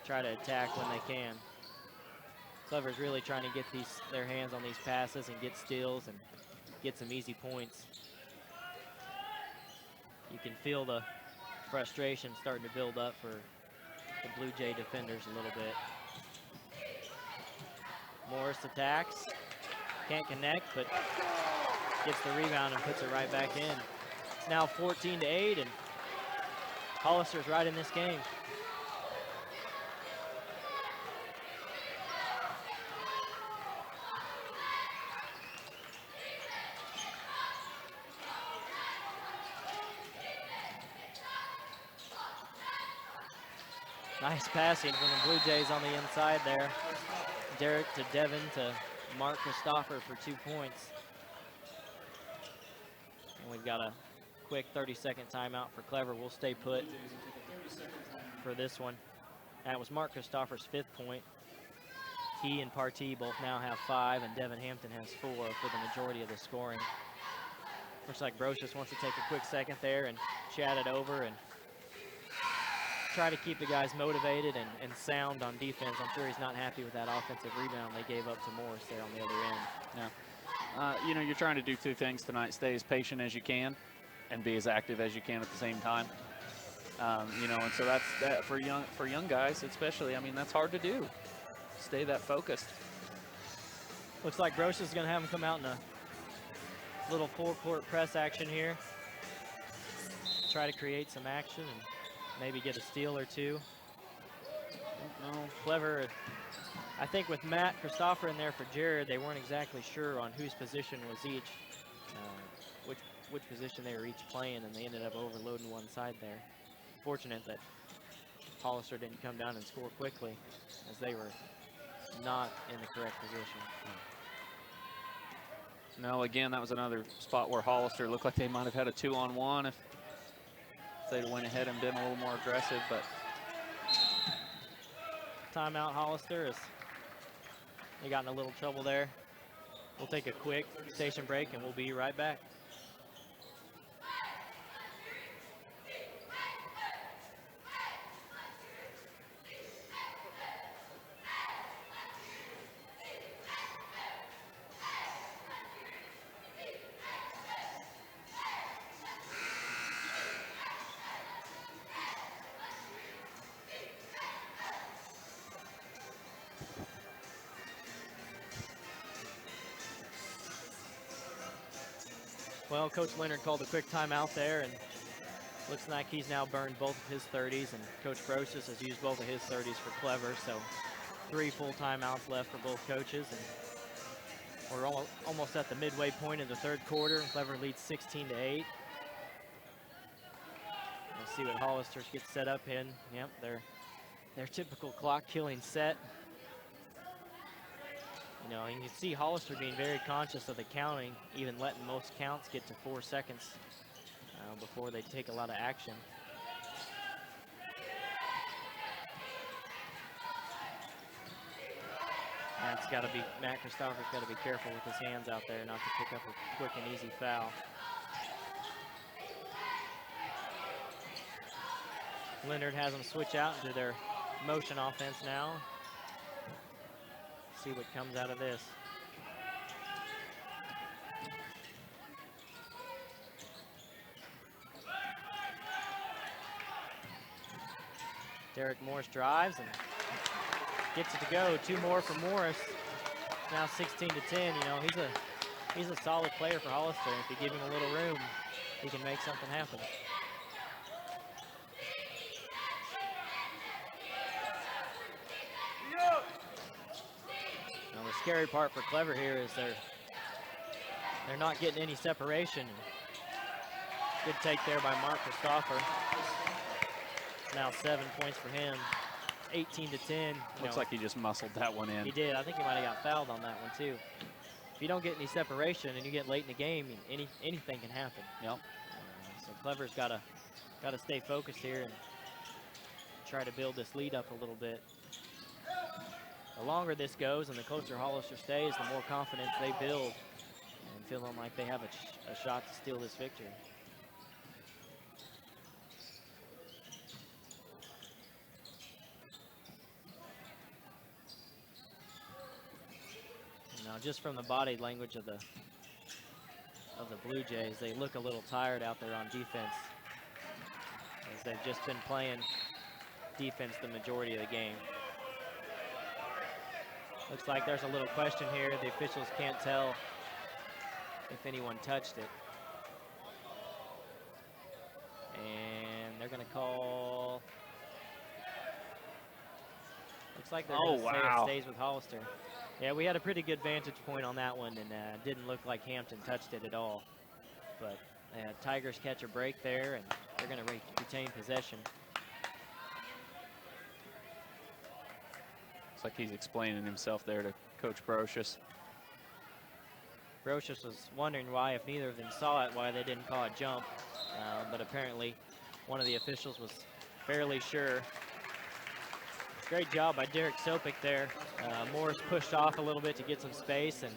try to attack when they can. Clever's really trying to get their hands on these passes and get steals and get some easy points. You can feel the frustration starting to build up for the Blue Jay defenders a little bit. Morris attacks, can't connect, but gets the rebound and puts it right back in. It's now 14-8, and Hollister's right in this game. Nice passing from the Blue Jays on the inside there. Derek to Devin to Mark Christopher for 2 points. And we've got a quick 30-second timeout for Clever. We'll stay put for this one. That was Mark Christopher's 5th point. He and Partee both now have 5, and Devin Hampton has 4 for the majority of the scoring. Looks like Brocious wants to take a quick second there and chat it over and try to keep the guys motivated and sound on defense. I'm sure he's not happy with that offensive rebound they gave up to Morris there on the other end. Yeah. You know, you're trying to do 2 things tonight: stay as patient as you can and be as active as you can at the same time. You know, and so that's that for young guys especially. I mean, that's hard to do. stay that focused. Looks like Brochus is going to have him come out in a little full-court press action here. Try to create some action and maybe get a steal or two. No. Clever. I think with Matt Christopher in there for Jared, they weren't exactly sure on whose position was each, which position they were each playing, and they ended up overloading one side there. Fortunate that Hollister didn't come down and score quickly, as they were not in the correct position. No, again, that was another spot where Hollister looked like they might have had a 2-on-1 if they'd went ahead and been a little more aggressive, but. Timeout Hollister, as they got in a little trouble there. We'll take a quick station break and we'll be right back. Well, Coach Leonard called a quick timeout there, and looks like he's now burned both of his 30s, and Coach Brochus has used both of his 30s for Clever, so 3 full timeouts left for both coaches, and we're almost at the midway point of the third quarter, and Clever leads 16-8. We'll see what Hollister gets set up in. Yep, their typical clock-killing set. You know, you can see Hollister being very conscious of the counting, even letting most counts get to 4 seconds before they take a lot of action. Matt Christopher's got to be careful with his hands out there not to pick up a quick and easy foul. Leonard has them switch out into their motion offense now. See what comes out of this. Derek Morris drives and gets it to go. 2 more for Morris. Now 16-10. You know, he's a solid player for Hollister. If you give him a little room, he can make something happen. The scary part for Clever here is they're not getting any separation. Good take there by Mark Christopher. Now 7 points for him. 18-10. Looks like he just muscled that one in. He did. I think he might have got fouled on that one too. If you don't get any separation and you get late in the game, anything can happen. Yep. So Clever's got to stay focused here and try to build this lead up a little bit. The longer this goes and the closer Hollister stays, the more confidence they build and feeling like they have a shot to steal this victory. Now, just from the body language of the Blue Jays, they look a little tired out there on defense, as they've just been playing defense the majority of the game. Looks like there's a little question here. The officials can't tell if anyone touched it. And they're going to call. Looks like they're going to say it stays with Hollister. Yeah, we had a pretty good vantage point on that one, and didn't look like Hampton touched it at all. But Tigers catch a break there, and they're going to retain possession. Looks like he's explaining himself there to Coach Brochus. Brochus was wondering why, if neither of them saw it, why they didn't call a jump. But apparently one of the officials was fairly sure. Great job by Derek Sopik there. Morris pushed off a little bit to get some space, and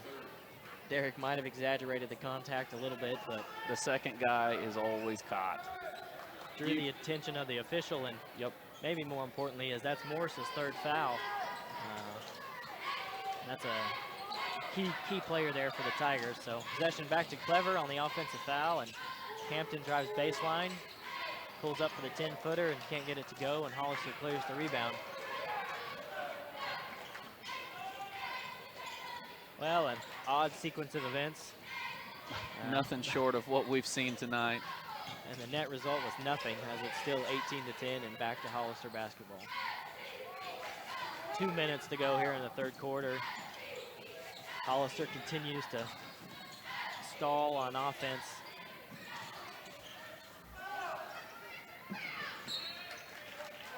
Derek might have exaggerated the contact a little bit, but the second guy is always caught. Drew the attention of the official, and maybe more importantly is that's Morris's 3rd foul. That's a key player there for the Tigers. So possession back to Clever on the offensive foul, and Hampton drives baseline, pulls up for the 10-footer and can't get it to go, and Hollister clears the rebound. Well, an odd sequence of events. Nothing short of what we've seen tonight. And the net result was nothing, as it's still 18-10 and back to Hollister basketball. 2 minutes to go here in the third quarter. Hollister continues to stall on offense.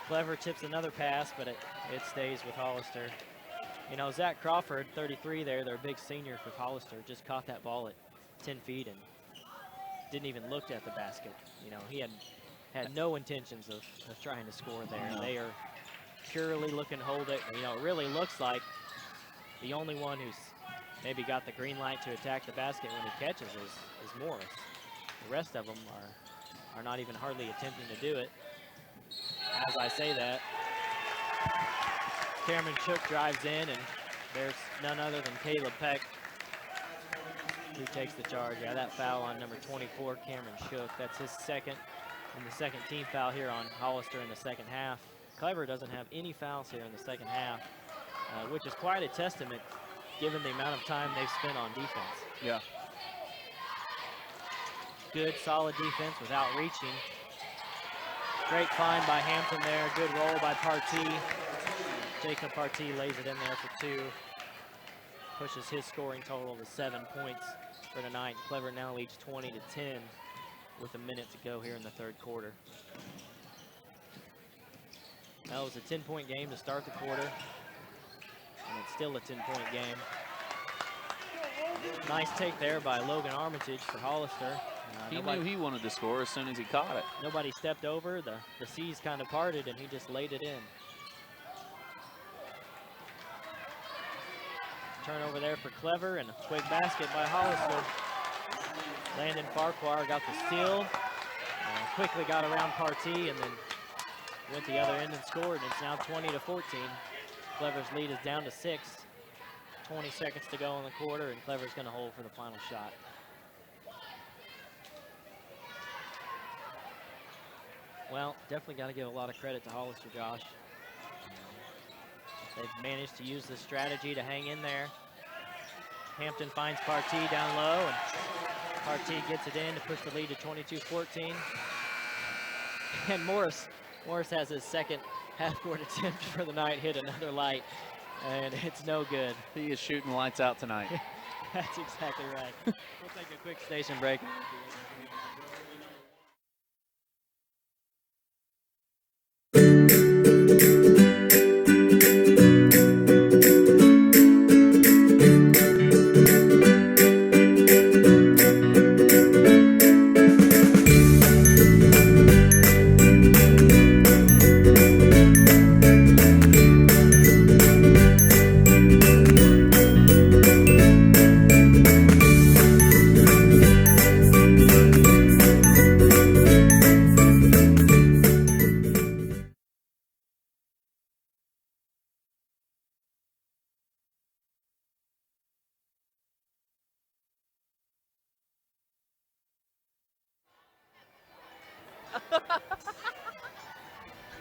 Clever tips another pass, but it stays with Hollister. You know, Zach Crawford, 33 there, their big senior for Hollister, just caught that ball at 10 feet and didn't even look at the basket. You know, he had no intentions of trying to score there. No. They are purely looking to hold it. You know, it really looks like the only one who's maybe got the green light to attack the basket when he catches is Morris. The rest of them are not even hardly attempting to do it. As I say that, Cameron Shook drives in, and there's none other than Caleb Peck who takes the charge. Yeah, that foul on number 24, Cameron Shook. That's his second, and the second team foul here on Hollister in the second half. Clever doesn't have any fouls here in the second half, which is quite a testament given the amount of time they've spent on defense. Yeah. Good, solid defense without reaching. Great find by Hampton there. Good roll by Partee. Jacob Partee lays it in there for two. Pushes his scoring total to 7 points for tonight. Clever now leads 20-10 with a minute to go here in the third quarter. That was a 10-point game to start the quarter, and it's still a 10-point game. Nice take there by Logan Armitage for Hollister. He knew he wanted to score as soon as he caught it. Nobody stepped over. The seas kind of parted, and he just laid it in. Turnover there for Clever, and a quick basket by Hollister. Landon Farquhar got the steal, quickly got around Partee, and then went the other end and scored. And it's now 20-14. Clever's lead is down to 6. 20 seconds to go in the quarter, and Clever's going to hold for the final shot. Well, definitely got to give a lot of credit to Hollister, Josh. They've managed to use this strategy to hang in there. Hampton finds Partee down low, and Partee gets it in to push the lead to 22-14. And Morris has his second half-court attempt for the night, hit another light, and it's no good. He is shooting lights out tonight. That's exactly right. We'll take a quick station break.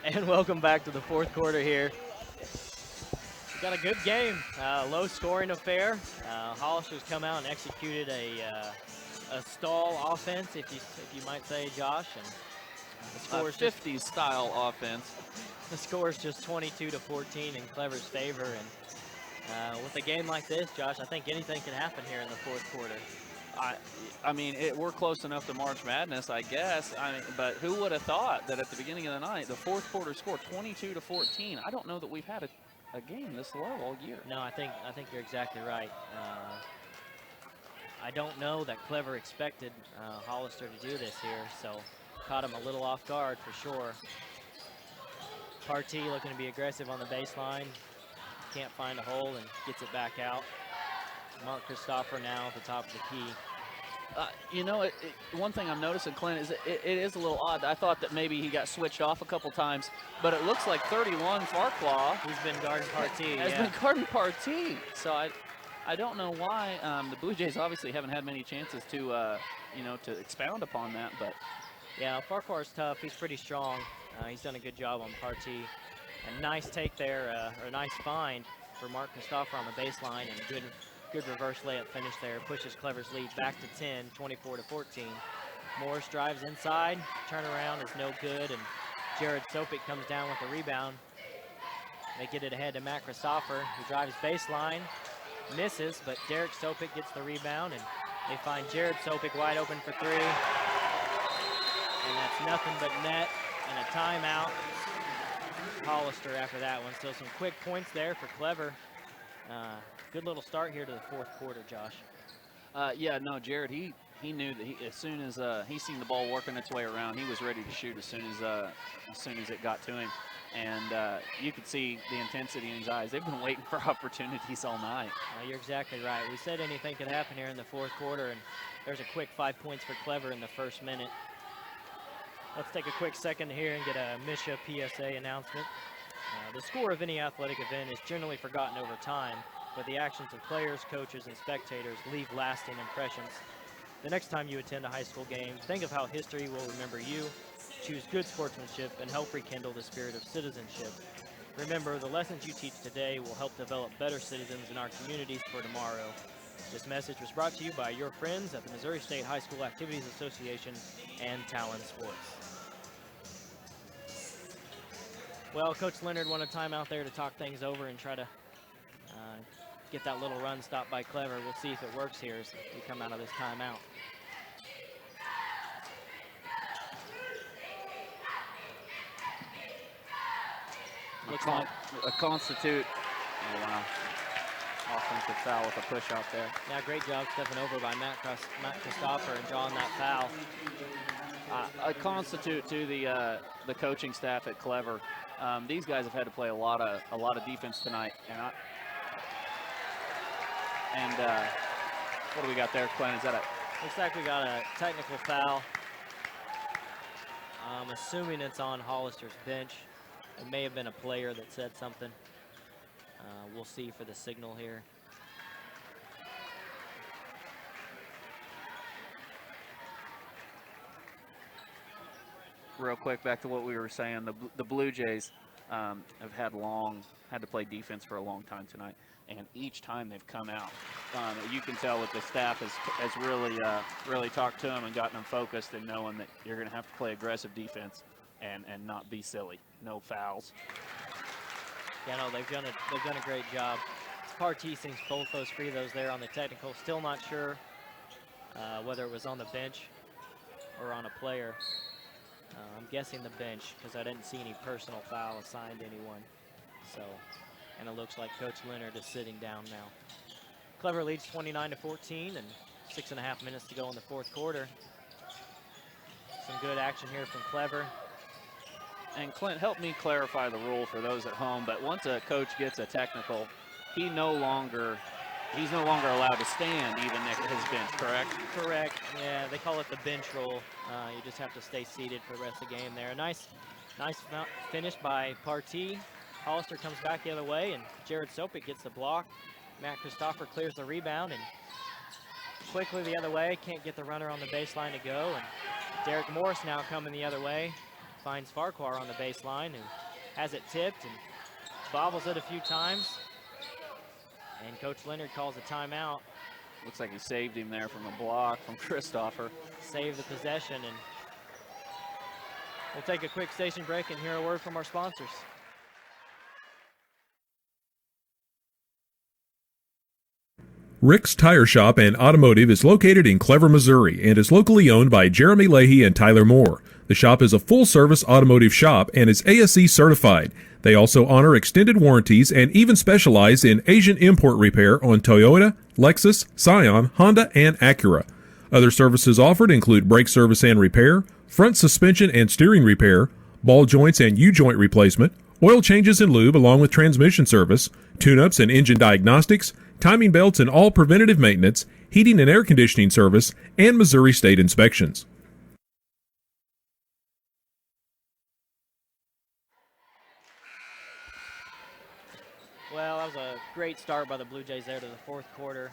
And welcome back to the fourth quarter here. We've got a good game, low scoring affair. Hollister's come out and executed a stall offense, if you might say, Josh. And the score is 50s style offense. The score is just 22-14 in Clever's favor. And with a game like this, Josh, I think anything can happen here in the fourth quarter. I mean, we're close enough to March Madness, I guess. But who would have thought that at the beginning of the night, the fourth quarter score 22-14? I don't know that we've had a game this low all year. No, I think you're exactly right. I don't know that Clever expected Hollister to do this here, so caught him a little off guard for sure. Partee looking to be aggressive on the baseline. Can't find a hole and gets it back out. Mark Christopher now at the top of the key. You know, one thing I'm noticing, Clint, is it is a little odd. I thought that maybe he got switched off a couple times, but it looks like 31 Farquhar. He's been guarding Partee. Has been guarding Partee. So I don't know why. The Blue Jays obviously haven't had many chances to, you know, to expound upon that. But yeah, Farquhar's tough. He's pretty strong. He's done a good job on Partee. A nice take there, or a nice find for Mark Christopher on the baseline, and good Good reverse layup finish there. Pushes Clever's lead back to 10, 24-14. Morris drives inside. Turnaround is no good, and Jared Sopik comes down with the rebound. They get it ahead to Matt Christopher, who drives baseline, misses, but Derek Sopik gets the rebound, and they find Jared Sopik wide open for three. And that's nothing but net and a timeout. Hollister after that one. So some quick points there for Clever. Good little start here to the fourth quarter, Josh. Yeah, no, Jared, he knew that as soon as he seen the ball working its way around, he was ready to shoot as soon as it got to him. And you could see the intensity in his eyes. They've been waiting for opportunities all night. You're exactly right. We said anything could happen here in the fourth quarter, and there's a quick 5 points for Clever in the first minute. Let's take a quick second here and get a Misha PSA announcement. The score of any athletic event is generally forgotten over time, but the actions of players, coaches, and spectators leave lasting impressions. The next time you attend a high school game, think of how history will remember you. Choose good sportsmanship and help rekindle the spirit of citizenship. Remember, the lessons you teach today will help develop better citizens in our communities for tomorrow. This message was brought to you by your friends at the Missouri State High School Activities Association and Talon Sports. Well, Coach Leonard wanted time out there to talk things over and try to get that little run stopped by Clever. We'll see if it works here as we come out of this timeout. A constitute. Oh, wow. Offensive foul with a push out there. Yeah, great job stepping over by Matt Christopher and drawing that foul. A constitute to the coaching staff at Clever. These guys have had to play a lot of defense tonight, and what do we got there, Quinn? Is that a? Looks like we got a technical foul. I'm assuming it's on Hollister's bench. It may have been a player that said something. We'll see for the signal here. Real quick, back to what we were saying, the Blue Jays have had to play defense for a long time tonight, and each time they've come out, you can tell that the staff has really talked to them and gotten them focused and knowing that you're going to have to play aggressive defense and not be silly. No fouls. Yeah, no, they've done a great job. Partee sinks both those free throws there on the technical. Still not sure whether it was on the bench or on a player. I'm guessing the bench because I didn't see any personal foul assigned to anyone. So, and it looks like Coach Leonard is sitting down now. Clever leads 29-14 and 6.5 minutes to go in the fourth quarter. Some good action here from Clever. And Clint, help me clarify the rule for those at home, but once a coach gets a technical, he's no longer allowed to stand even at his bench, correct? Correct. Yeah, they call it the bench rule. You just have to stay seated for the rest of the game there. Nice finish by Partee. Hollister comes back the other way, and Jared Sopik gets the block. Matt Christopher clears the rebound, and quickly the other way. Can't get the runner on the baseline to go, and Derek Morris now coming the other way. Finds Farquhar on the baseline, who has it tipped and bobbles it a few times. And Coach Leonard calls a timeout. Looks like he saved him there from a block from Christopher. Save the possession, and we'll take a quick station break and hear a word from our sponsors. Rick's Tire Shop and Automotive is located in Clever, Missouri, and is locally owned by Jeremy Leahy and Tyler Moore. The shop is a full-service automotive shop and is ASE certified. They also honor extended warranties and even specialize in Asian import repair on Toyota, Lexus, Scion, Honda, and Acura. Other services offered include brake service and repair, front suspension and steering repair, ball joints and U-joint replacement, oil changes and lube along with transmission service, tune-ups and engine diagnostics, timing belts and all preventative maintenance, heating and air conditioning service, and Missouri State inspections. Well, that was a great start by the Blue Jays there to the fourth quarter.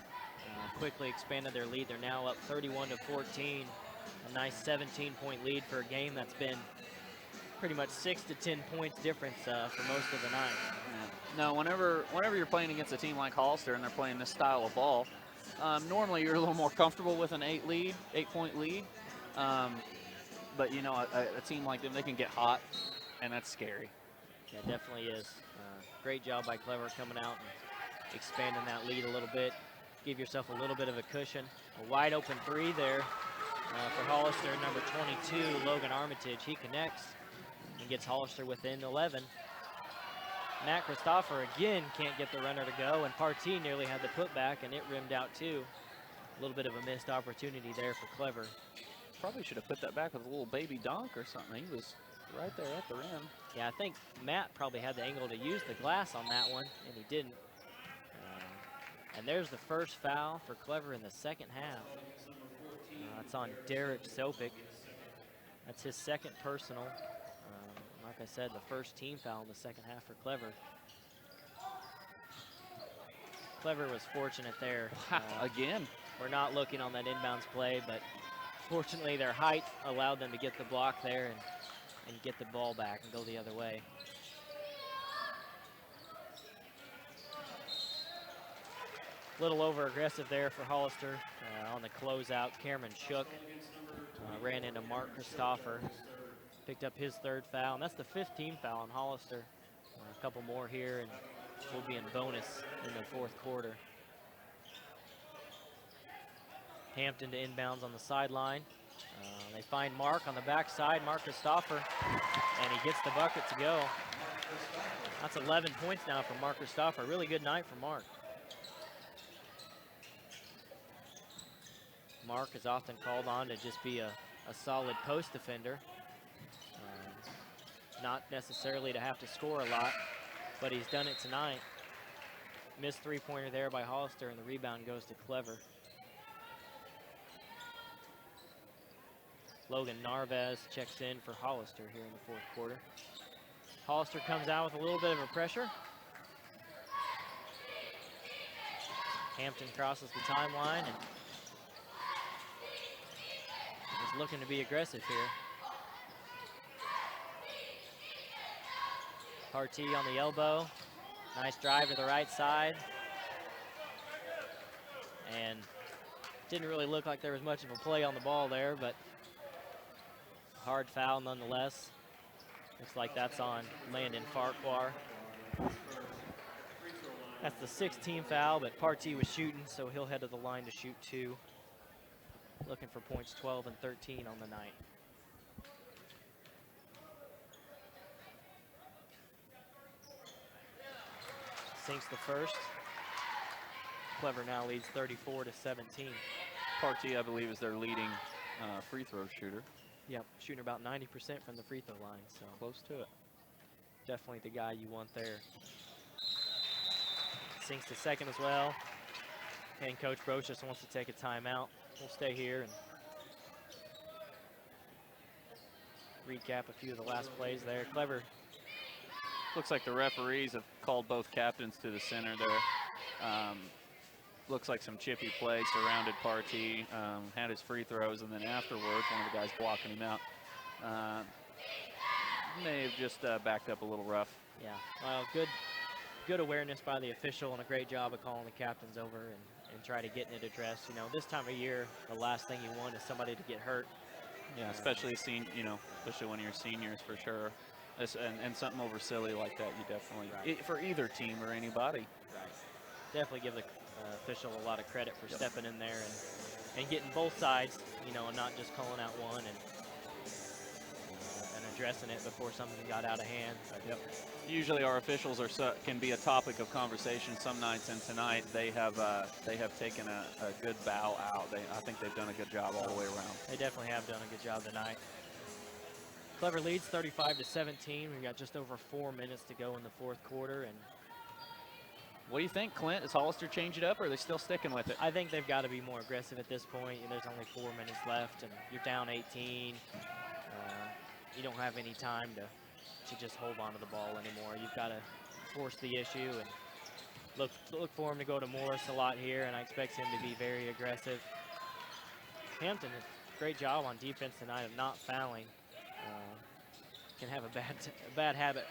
Quickly expanded their lead. They're now up 31-14. A nice 17-point lead for a game that's been pretty much 6 to 10 points difference for most of the night. Yeah. No, whenever you're playing against a team like Hollister and they're playing this style of ball, normally you're a little more comfortable with an 8-point lead. But you know, a team like them, they can get hot, and that's scary. Yeah, definitely is. Great job by Clever coming out and expanding that lead a little bit. Give yourself a little bit of a cushion. A wide open three there for Hollister, number 22, Logan Armitage. He connects and gets Hollister within 11. Matt Christopher again can't get the runner to go, and Partee nearly had the putback, and it rimmed out too. A little bit of a missed opportunity there for Clever. Probably should have put that back with a little baby dunk or something. He was right there at the rim. Yeah, I think Matt probably had the angle to use the glass on that one, and he didn't. And there's the first foul for Clever in the second half. It's on Derek Sopik. That's his second personal. Like I said, the first team foul in the second half for Clever. Clever was fortunate there. Again. We're not looking on that inbounds play, but fortunately their height allowed them to get the block there and get the ball back and go the other way. A little over aggressive there for Hollister on the closeout. Cameron Shook ran into Mark Christopher, picked up his third foul, and that's the 5th team foul on Hollister. A couple more here, and we'll be in bonus in the 4th quarter. Hampton to inbounds on the sideline. They find Mark on the backside, Mark Christopher, and he gets the bucket to go. That's 11 points now for Mark Christopher. Really good night for Mark. Mark is often called on to just be a solid post defender. Not necessarily to have to score a lot, but he's done it tonight. Missed three-pointer there by Hollister, and the rebound goes to Clever. Logan Narvez checks in for Hollister here in the 4th quarter. Hollister comes out with a little bit of a pressure. Hampton crosses the timeline and is looking to be aggressive here. Partee on the elbow. Nice drive to the right side. And didn't really look like there was much of a play on the ball there, but hard foul nonetheless. Looks like that's on Landon Farquhar. That's the 6th team foul, but Partee was shooting, so he'll head to the line to shoot 2. Looking for points 12 and 13 on the night. Sinks the first. Clever now leads 34-17. Partee, I believe, is their leading free throw shooter. Yep, shooting about 90% from the free throw line, so Close to it. definitely the guy you want there. Sinks to second as well. And Coach Brocious wants to take a timeout. We'll stay here and recap a few of the last plays there. Clever. Looks like the referees have called both captains to the center there. Looks like some chippy play surrounded Partee, had his free throws, and then afterwards, one of the guys blocking him out may have just backed up a little rough. Yeah, well, good awareness by the official and a great job of calling the captains over and try to getting it addressed. You know, this time of year, the last thing you want is somebody to get hurt. Yeah, especially especially when you're seniors for sure. And something over silly like that, you definitely, for either team or anybody. Right. Definitely give the official a lot of credit for stepping in there and getting both sides, you know, and not just calling out one and addressing it before something got out of hand. Yep. Usually our officials can be a topic of conversation some nights, and tonight they have taken a good bow out. I think they've done a good job all the way around. They definitely have done a good job tonight. Clever leads 35-17. We've got just over 4 minutes to go in the 4th quarter. And what do you think, Clint? Does Hollister change it up, or are they still sticking with it? I think they've got to be more aggressive at this point. There's only 4 minutes left, and you're down 18. You don't have any time to just hold on to the ball anymore. You've got to force the issue and look for him to go to Morris a lot here, and I expect him to be very aggressive. Hampton, great job on defense tonight of not fouling. can have a bad habit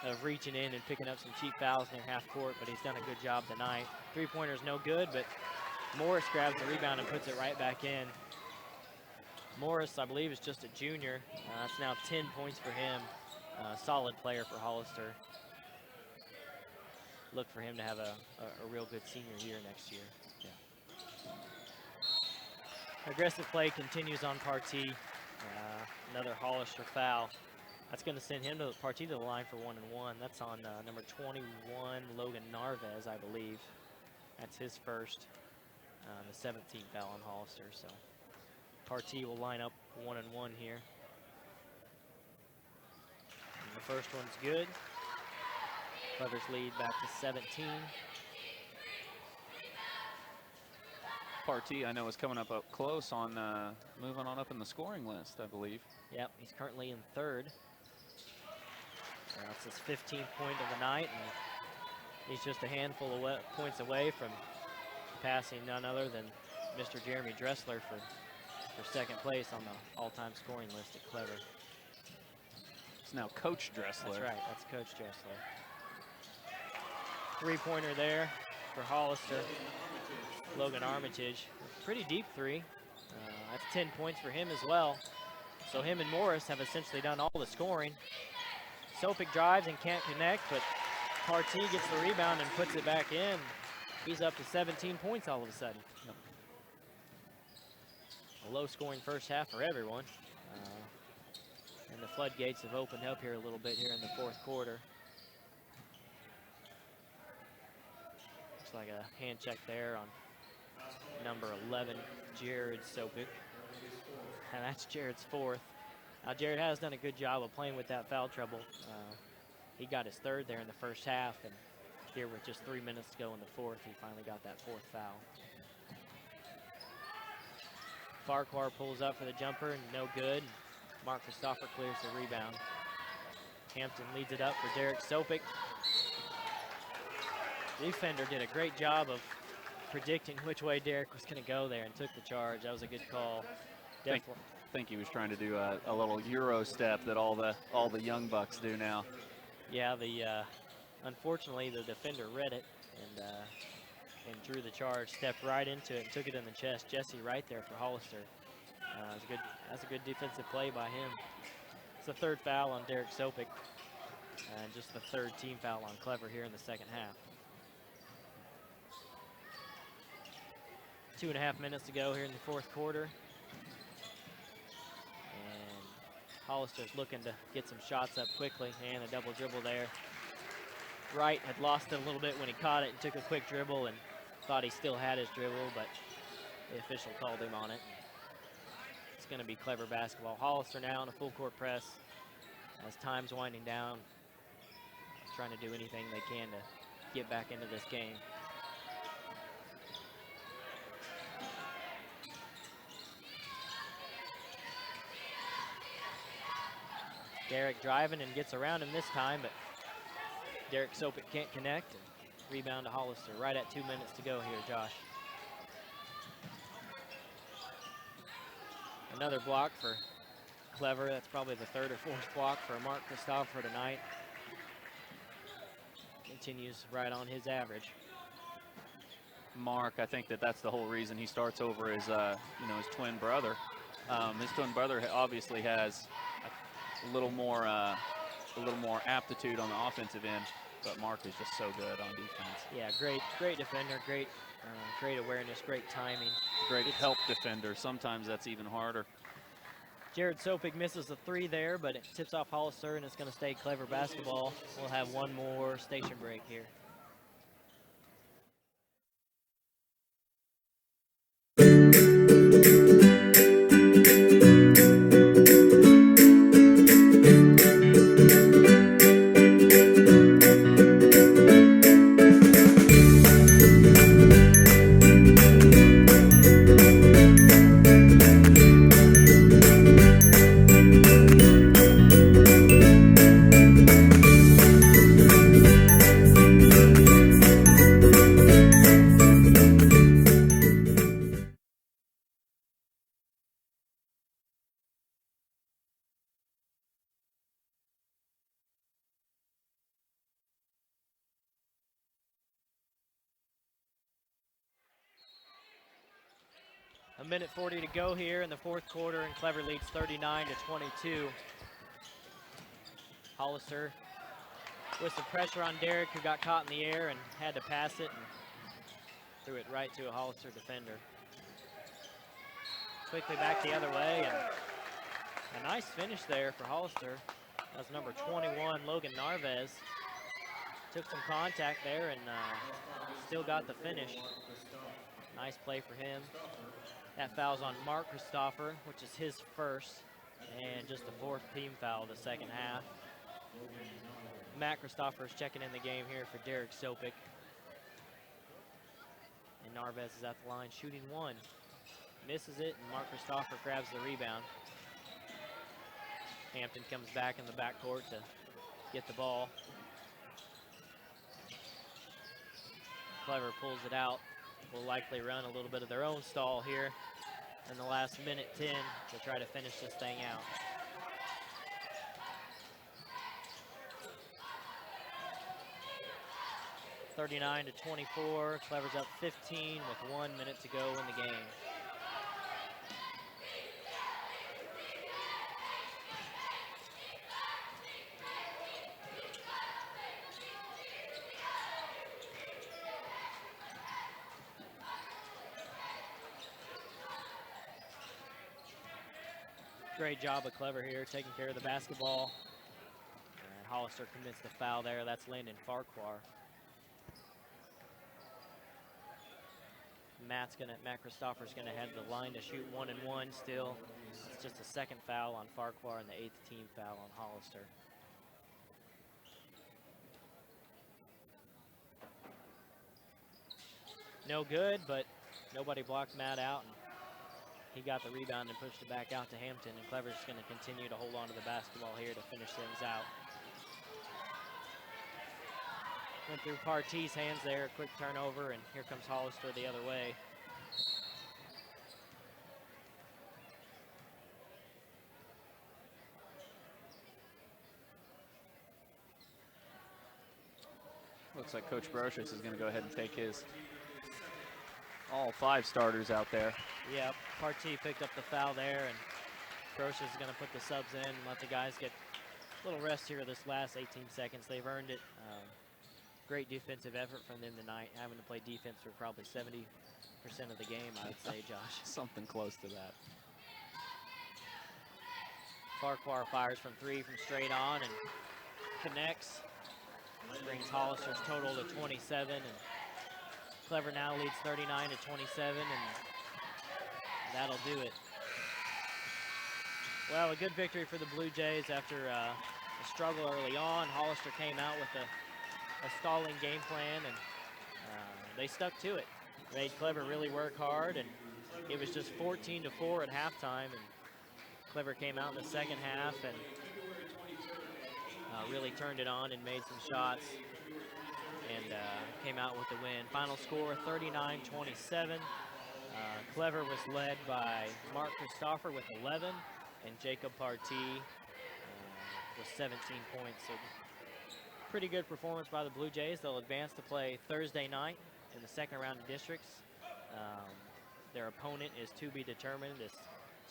of reaching in and picking up some cheap fouls near half court, but he's done a good job tonight. Three-pointer's no good, but Morris grabs the rebound and puts it right back in. Morris, I believe, is just a junior. That's now 10 points for him. Solid player for Hollister. Look for him to have a real good senior year next year. Yeah. Aggressive play continues on Partee. Another Hollister foul. That's going to send him to Partee to the line for 1-and-1. That's on number 21, Logan Narvez, I believe. That's his first, the 17th foul on Hollister. So Partee will line up 1-and-1 here. And the first one's good. Clever's lead back to 17. Partee, I know, is coming up close on moving on up in the scoring list, I believe. Yep, he's currently in third. That's his 15th point of the night, and he's just a handful of points away from passing none other than Mr. Jeremy Dressler for second place on the all-time scoring list at Clever. It's now Coach Dressler. That's right, that's Coach Dressler. Three-pointer there for Hollister. Logan Armitage, pretty deep three. That's 10 points for him as well. So him and Morris have essentially done all the scoring. Sopik drives and can't connect, but Partee gets the rebound and puts it back in. He's up to 17 points all of a sudden. Yep. A low-scoring first half for everyone. And the floodgates have opened up here a little bit here in the fourth quarter. Looks like a hand check there on number 11, Jared Sopik. And that's Jared's fourth. Now, Jared has done a good job of playing with that foul trouble. He got his third there in the first half, and here with just 3 minutes to go in the fourth, he finally got that fourth foul. Farquhar pulls up for the jumper, and no good. Mark Christopher clears the rebound. Hampton leads it up for Derek Sopik. The defender did a great job of predicting which way Derek was going to go there and took the charge. That was a good call. I think he was trying to do a little Euro step that all the young bucks do now. Yeah, unfortunately the defender read it and drew the charge, stepped right into it and took it in the chest. Jesse right there for Hollister. That's a good defensive play by him. It's the third foul on Derek Sopik and just the third team foul on Clever here in the second half. 2.5 minutes to go here in the fourth quarter. And Hollister's looking to get some shots up quickly, and a double dribble there. Wright had lost it a little bit when he caught it and took a quick dribble and thought he still had his dribble, but the official called him on it. It's going to be Clever basketball. Hollister now in a full court press as time's winding down, trying to do anything they can to get back into this game. Derek driving and gets around him this time, but Derek Sopik can't connect. And rebound to Hollister right at 2 minutes to go here, Josh. Another block for Clever. That's probably the third or fourth block for Mark Christopher tonight. Continues right on his average. Mark, I think that's the whole reason he starts over his, his twin brother. His twin brother obviously has a little more aptitude on the offensive end, but Mark is just so good on defense. Yeah, great defender, great awareness, great timing. Great help defender. Sometimes that's even harder. Jared Sopik misses the three there, but it tips off Hollister, and it's going to stay Clever basketball. We'll have one more station break here. A minute 40 to go here in the fourth quarter, and Clever leads 39-22. Hollister with some pressure on Derek, who got caught in the air and had to pass it and threw it right to a Hollister defender. Quickly back the other way, and a nice finish there for Hollister. That's number 21, Logan Narvez. Took some contact there and still got the finish. Nice play for him. That foul's on Mark Christopher, which is his first, and just the fourth team foul of the second half. Matt Christopher is checking in the game here for Derek Sopic. And Narvez is at the line shooting one. Misses it, and Mark Christopher grabs the rebound. Hampton comes back in the backcourt to get the ball. Clever pulls it out. Will likely run a little bit of their own stall here in the last minute 10 to try to finish this thing out. (39-24). Clever's up 15 with 1 minute to go in the game. Great job of Clever here, taking care of the basketball. And Hollister commits the foul there. That's Landon Farquhar. Matt Christopher's gonna head to the line to shoot 1-and-1 still. It's just a second foul on Farquhar and the 8th team foul on Hollister. No good, but nobody blocked Matt out. And he got the rebound and pushed it back out to Hampton, and Clever's going to continue to hold on to the basketball here to finish things out. Went through Partey's hands there, a quick turnover, and here comes Hollister the other way. Looks like Coach Brocious is going to go ahead and take his all 5 starters out there. Yep, Partey picked up the foul there, and Brocious is going to put the subs in and let the guys get a little rest here this last 18 seconds. They've earned it. Great defensive effort from them tonight, having to play defense for probably 70% of the game, I would say, Josh. Something close to that. Farquhar fires from 3 from straight on and connects. Brings Hollister's total to 27, and Clever now leads 39-27, and that'll do it. Well, a good victory for the Blue Jays after a struggle early on. Hollister came out with a stalling game plan, and they stuck to it. Made Clever really work hard, and it was just 14-4 at halftime, and Clever came out in the second half and really turned it on and made some shots and came out with the win. Final score 39-27. Clever was led by Mark Christopher with 11, and Jacob Partey with 17 points. So pretty good performance by the Blue Jays. They'll advance to play Thursday night in the second round of districts. Their opponent is to be determined. This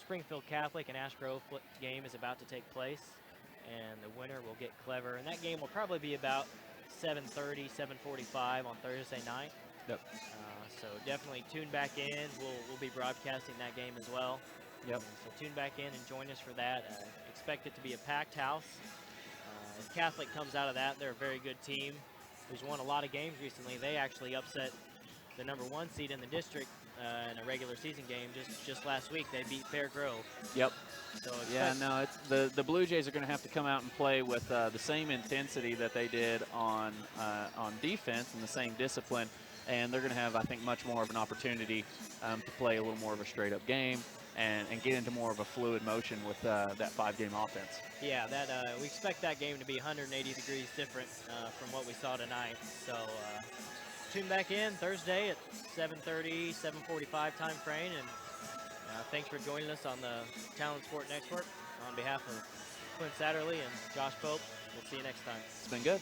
Springfield Catholic and Ash Grove game is about to take place, and the winner will get Clever. And that game will probably be about 7:30, 7:45 on Thursday night. Yep. So definitely tune back in. We'll be broadcasting that game as well. Yep. So tune back in and join us for that. Expect it to be a packed house. If Catholic comes out of that, they're a very good team who's won a lot of games recently. They actually upset the #1 seed in the district in a regular season game just last week. They beat Fair Grove. Yep. So yeah, no, it's the Blue Jays are going to have to come out and play with the same intensity that they did on defense and the same discipline, and they're going to have, I think, much more of an opportunity to play a little more of a straight-up game and get into more of a fluid motion with that 5-game offense. Yeah, we expect that game to be 180 degrees different from what we saw tonight. So tune back in Thursday at 7:30, 7:45 time frame, and thanks for joining us on the Talent Sport Network. On behalf of Clint Satterley and Josh Pope, we'll see you next time. It's been good.